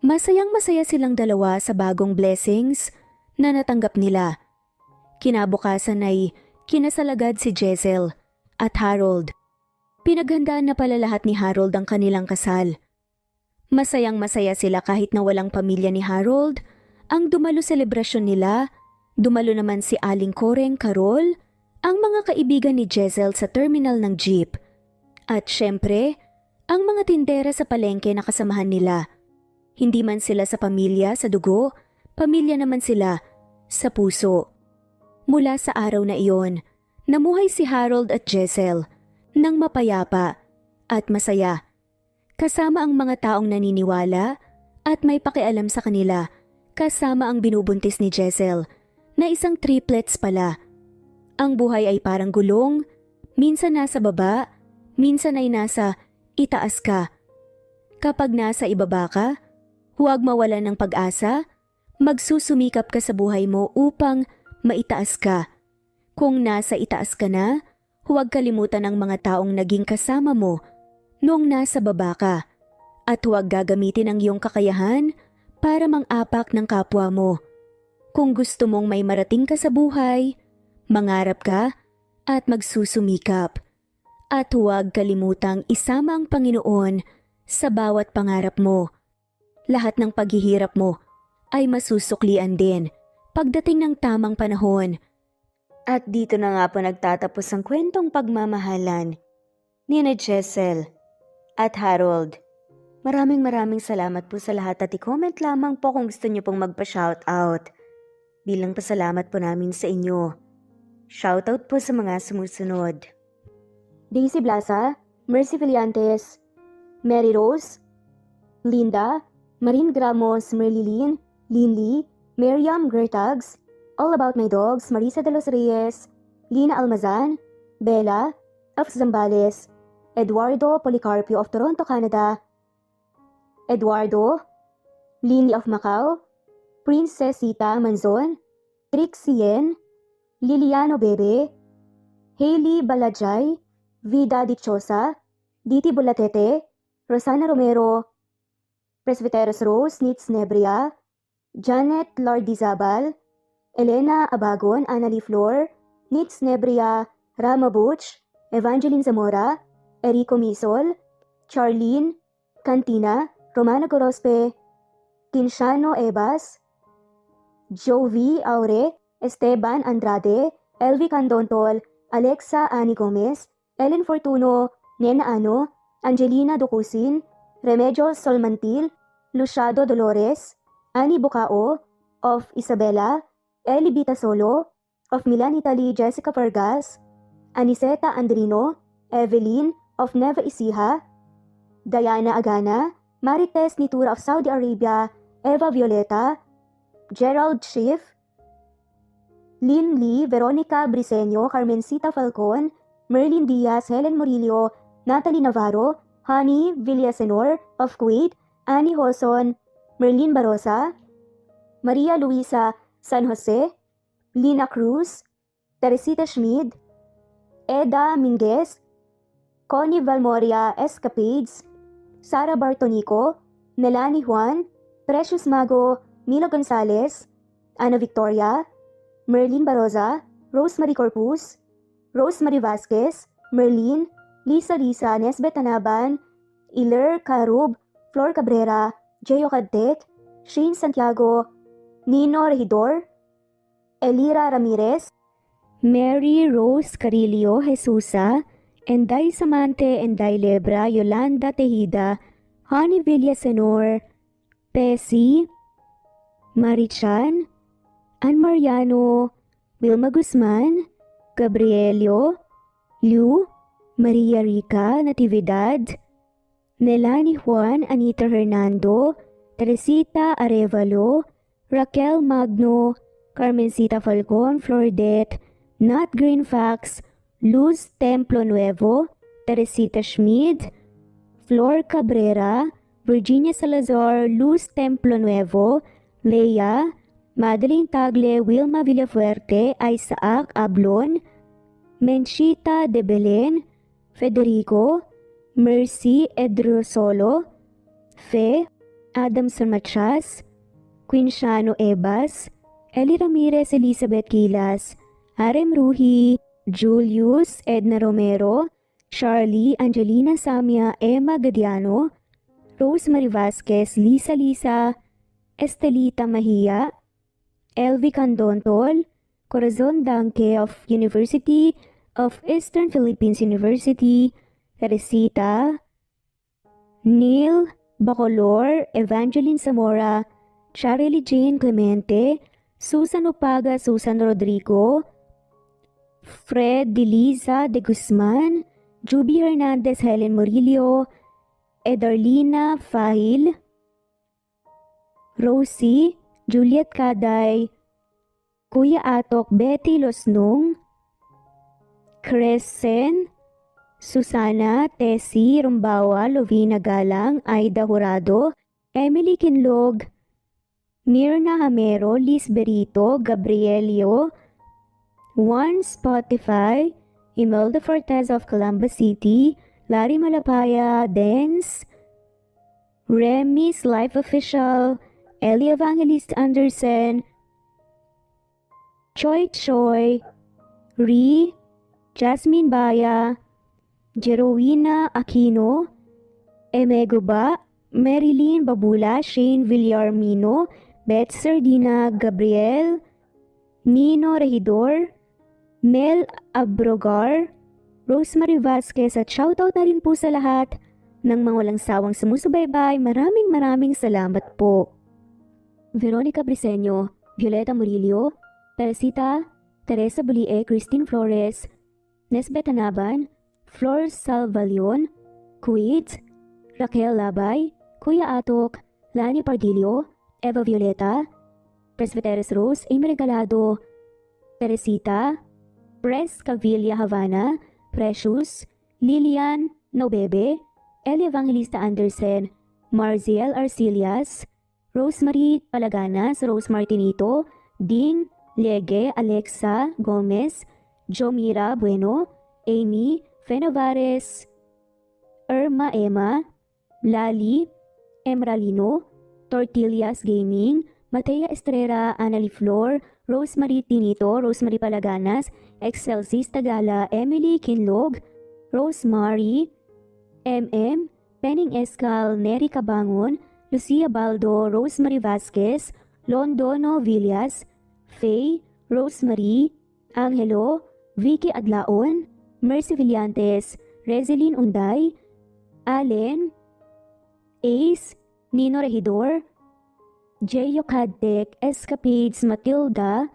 Masayang masaya silang dalawa sa bagong blessings na natanggap nila. Kinabukasan ay kinasalagad si Jessel at Harold. Pinaghandaan na pala lahat ni Harold ang kanilang kasal. Masayang masaya sila kahit na walang pamilya ni Harold. Ang dumalo selebrasyon nila, dumalo naman si Aling Koreng, Carol, ang mga kaibigan ni Jessel sa terminal ng jeep. At syempre, ang mga tindera sa palengke na kasamahan nila. Hindi man sila sa pamilya sa dugo, pamilya naman sila sa puso. Mula sa araw na iyon, namuhay si Harold at Jessel nang mapayapa at masaya. Kasama ang mga taong naniniwala at may pakialam sa kanila. Kasama ang binubuntis ni Jessel na isang triplets pala. Ang buhay ay parang gulong, minsan nasa baba, minsan ay nasa itaas ka. Kapag nasa ibaba ka, huwag mawalan ng pag-asa, magsusumikap ka sa buhay mo upang maitaas ka. Kung nasa itaas ka na, huwag kalimutan ang mga taong naging kasama mo noong nasa baba ka. At huwag gagamitin ang iyong kakayahan para mang-apak ng kapwa mo. Kung gusto mong may marating ka sa buhay, mangarap ka at magsusumikap. At huwag kalimutang isama ang Panginoon sa bawat pangarap mo. Lahat ng paghihirap mo ay masusuklian din pagdating ng tamang panahon. At dito na nga po nagtatapos ang kwentong pagmamahalan ni Jessel at Harold. Maraming salamat po sa lahat at i-comment lamang po kung gusto niyo pong magpa-shoutout. Bilang pasalamat po namin sa inyo. Shoutout po sa mga sumusunod. Daisy Blaza, Mercy Filiantes, Mary Rose, Linda, Marine Gramos, Merlilin, Linley, Miriam Gertags, All About My Dogs, Marisa de los Reyes, Lina Almazan, Bella, of Zambales, Eduardo Policarpio of Toronto, Canada, Eduardo, Lini of Macau, Princess Sita Manzon, Trixien, Liliano Bebe, Hailey Balajay, Vida Dichosa, Diti Bulatete, Rosana Romero, Presbyteros Rose, Nitz Nebria, Janet Lardizabal, Elena Abagon, Annalie Flor, Nitz Nebria, Rama Butch, Evangeline Zamora, Erico Misol, Charlene Cantina, Romana Gorospe, Kinsano Ebas, Jovi Aure, Esteban Andrade, Elvi Candontol, Alexa Ani Gomez, Ellen Fortuno, Nena Ano, Angelina Ducusin, Remedios Solmantil, Luciado Dolores, Ani Bucao, of Isabela, Eli Bita Solo, of Milan Italy Jessica Vargas, Aniseta Andrino, Evelyn, of Neva Ecija, Diana Agana, Marites Nitura of Saudi Arabia, Eva Violeta, Gerald Schiff, Lynn Lee, Veronica Briseño, Carmencita Falcon, Merlin Diaz, Helen Murillo, Natalie Navarro, Hani Villasenor of Kuwait, Annie Hoson, Merlin Barosa, Maria Luisa San Jose, Lina Cruz, Teresita Schmid, Eda Minguez, Connie Valmoria Escapades, Sara Bartonico, Melanie Juan, Precious Mago, Mila Gonzalez, Ana Victoria, Merlin Baroza, Rosemary Corpus, Rosemary Vasquez, Merlin, Lisa Nesbet Anaban, Iler Carub, Flor Cabrera, Jeyo Cadtet, Shane Santiago, Nino Regidor, Elira Ramirez, Mary Rose Carillo Jesusa, Enday Samante, Enday Lebra, Yolanda Tejida, Honey Villasenor, Pesi, Marichan, Ann Mariano, Wilma Guzman, Gabrielio, Liu, Maria Rica Natividad, Nelani Juan, Anita Hernando, Teresita Arevalo, Raquel Magno, Carmencita Falcon, Flordet, Nat Green Fax, Luz Templo Nuevo, Teresita Schmid, Flor Cabrera, Virginia Salazar, Luz Templo Nuevo, Leia, Madeline Tagle, Wilma Villafuerte, Isaac Ablon, Menchita de Belen, Federico, Mercy Edrosolo, Fe, Adam Machas, Quinciano Ebas, Eli Ramirez Elizabeth Gilas, Arem Ruhi, Julius Edna Romero, Charlie Angelina Samia Emma Gadiano, Rosemary Vasquez, Lisa, Estelita Mahia, Elvi Candontol, Corazon Danke of University of Eastern Philippines University, Teresita, Neil Bacolor, Evangeline Zamora, Charlie Jane Clemente, Susan Opaga, Susan Rodrigo, Fred Deliza de Guzman, Juby Hernandez, Helen Murillo, Edarlina Fahil, Rosie, Juliet Kaday, Kuya Atok, Betty Losnong, Crescen, Susana, Tessie Rumbawa, Lovina Galang, Aida Jurado, Emily Kinlog, Mirna Hamero, Liz Berito, Gabrielio, Juan Spotify, Imelda Fortes of Columbus City, Larry Malapaya, Dance, Remy's Life Official, Ellie Evangelist Anderson, Choi, Ree, Jasmine Baya, Jerowina Aquino, Emeguba, Marilyn Babula, Shane Villarmino, Beth Sardina, Gabriel, Nino Regidor, Mel Abrogar, Rosemary Vasquez at shoutout na rin po sa lahat ng mga walang sawang sumusubaybay. Maraming salamat po. Veronica Briseño, Violeta Murillo, Teresita, Teresa Bulie, Christine Flores, Nesbet Anaban, Flor Salvalion, Kuwait, Raquel Labay, Kuya Atok, Lani Pardillo, Eva Violeta, Presbyteres Rose, Amy Regalado, Teresita, Pres Cavilla Havana, Precious, Lilian Nobebe, Eli Evangelista Anderson, Marziel Arcilias, Rosemary Palaganas, Rose Martinito, Ding Lege, Alexa Gomez, Jomira Bueno, Amy Fenavares, Irma Emma, Lali Emralino, Tortillas Gaming, Matea Estrera, Annalie Flor, Rosemary Tinito, Rosemary Palaganas, Excelsis Tagala, Emily Kinlog, Rosemary, MM, Penning Escal, Neri Cabangon, Lucia Baldo, Rosemary Vasquez, Londono Villas, Faye, Rosemary, Angelo, Vicky Adlaon, Mercy Villantes, Rezeline Unday, Allen, Ace, Nino Regidor, Jeyo Cadtec, Escapades Matilda,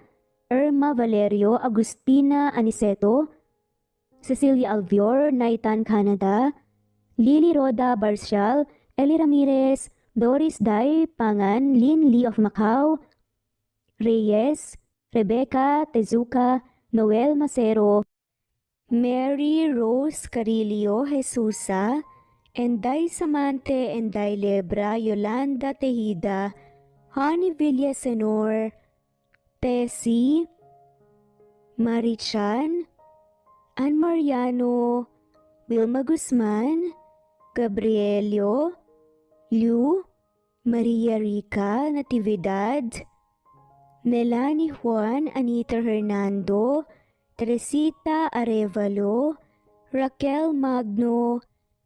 Irma Valerio, Agustina Aniceto, Cecilia Alvior, Naitan Canada, Lily Roda Barcial, Eli Ramirez, Doris Day Pangan, Lynn Lee of Macau, Reyes, Rebecca Tezuka, Noel Macero, Mary Rose Carillo Jesusa, Enday Samante, Enday Lebra, Yolanda Tejida, Honey Villasenor, Tessie, Marichan, Ann Mariano, Wilma Guzman, Gabrielio, Liu, Maria Rica Natividad, Melanie Juan, Anita Hernando, Teresita Arevalo, Raquel Magno,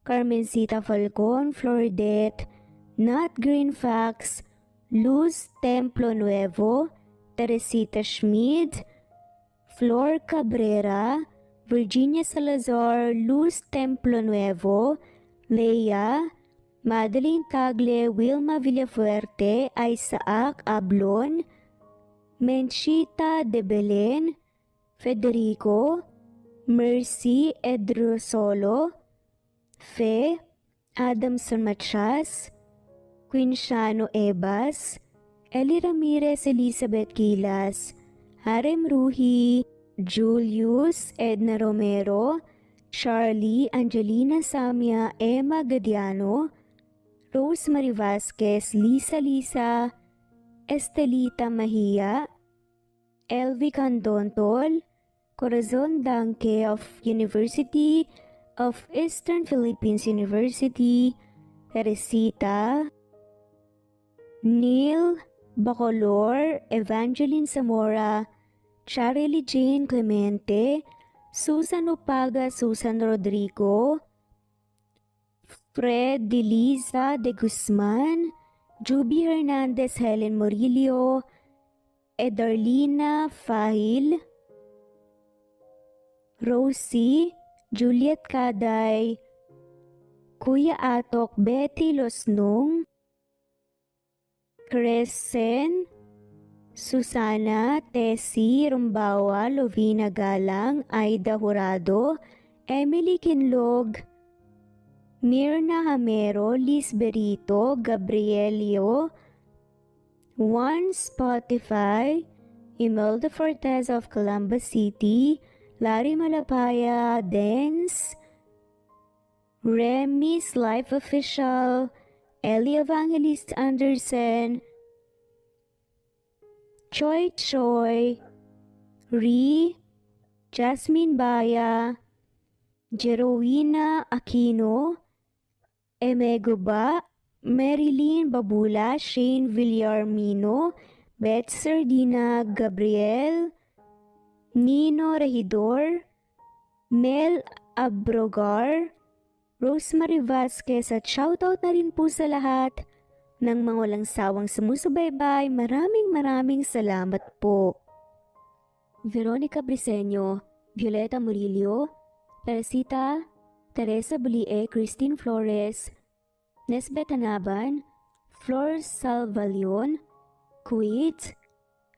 Carmencita Falcon, Floredet, Nat Greenfax, Luz Templo Nuevo, Teresita Schmid, Flor Cabrera, Virginia Salazar, Luz Templo Nuevo, Leia, Madeline Tagle, Wilma Villafuerte, Isaac Ablon, Menchita de Belen, Federico, Mercy Edrosolo, Fe, Adamson Machas, Quinciano Ebas, Eli Ramirez Elizabeth Gilas, Harem Ruhi, Julius Edna Romero, Charlie Angelina Samia, Emma Gadiano, Rosemary Vasquez, Lisa, Estelita Mahia, Elvi Candontol, Corazon Danke of University of Eastern Philippines University, Teresita, Neil Bacolor, Evangeline Zamora, Charlie Jane Clemente, Susan Upaga, Susan Rodrigo, Fred de Liza de Guzman, Juby Hernandez, Helen Morillo, Edarlina Fahil, Rosie, Juliet Kaday, Kuya Atok, Betty Losnong, Crescen, Susana, Tessie, Rumbawa, Lovina Galang, Aida Jurado, Emily Kinlog, Mirna Hamero, Liz Berito, Gabrielio, One Spotify, Imelda Fortes of Columbus City, Larry Malapaya, Dance, Remy's Life Official, Ellie Evangelist Anderson, Choi, Ri, Jasmine Baya, Jerowina Aquino, Emeguba, Marilyn Babula, Shane Villarmino, Beth Sardina, Gabriel, Nino Regidor, Mel Abrogar, Rosemary Vasquez at shoutout na rin po sa lahat ng mga walang sawang sumusubaybay. Maraming salamat po. Veronica Briseño, Violeta Murillo, Teresita, Teresa Bulie, Christine Flores, Nesbeth Anaban, Flor Salvalion, Kuwait,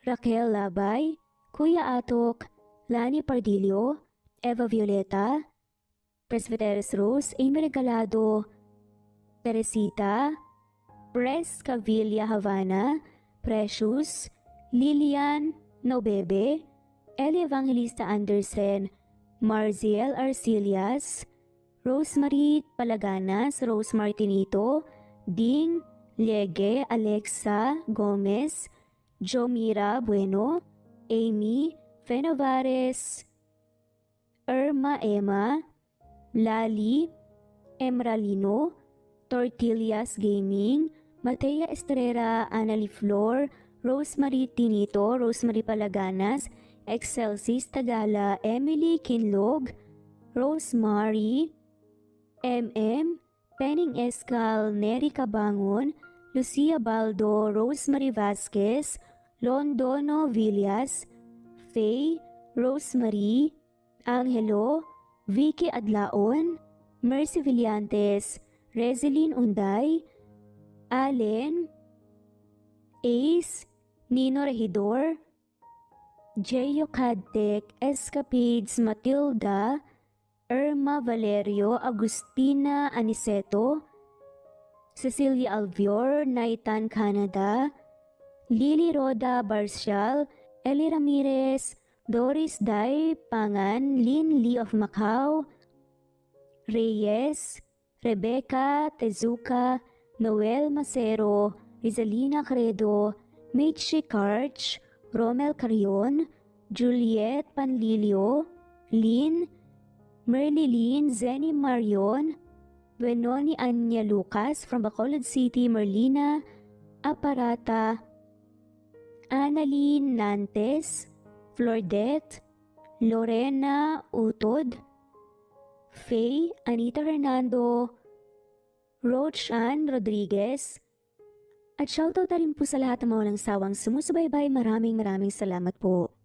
Raquel Labay, Kuya Atok, Lani Pardillo, Eva Violeta, Presbyteris Rose, Amy Regalado, Teresita, Pres Cavilla Havana, Precious, Lilian Nobebe, Eli Evangelista Anderson, Marziel Arcilias, Rosemary Palaganas, Rose Martinito, Ding Liege, Alexa Gomez, Jomira Bueno, Amy Fenovares, Irma Emma, Lali Emralino, Tortillas Gaming, Matea Estrera, Annalie Flor, Rosemary Tinito, Rosemary Palaganas, Excelsis Tagala, Emily Kinlog, Rosemary, MM, Penning Escal, Neri Cabangon, Lucia Baldo, Rosemary Vasquez, Londono Villas, Faye, Rosemary, Angelo, Vicky Adlaon, Mercy Villantes, Rezeline Unday, Allen, Ace, Nino Regidor, Jeyo Cadtec, Escapades, Matilda, Irma Valerio, Agustina Aniceto, Cecilia Alvior, Naitan Canada, Lily Roda Barcial, Eli Ramirez, Doris Day Pangan, Lynn Lee of Macau, Reyes, Rebecca Tezuka, Noel Macero, Rizalina Credo, Mitchie Karch, Romel Carion, Juliet Panlilio, Lynn, Merlilyn Zenny Marion, Benoni Anya Lucas from Bacolod City, Merlina Aparata, Annalyn Nantes, Flordette, Lorena Utod, Faye, Anita Hernando, Rochan Rodriguez, at shoutout na rin po sa lahat ng mga walang sawang sumusubaybay. Maraming salamat po.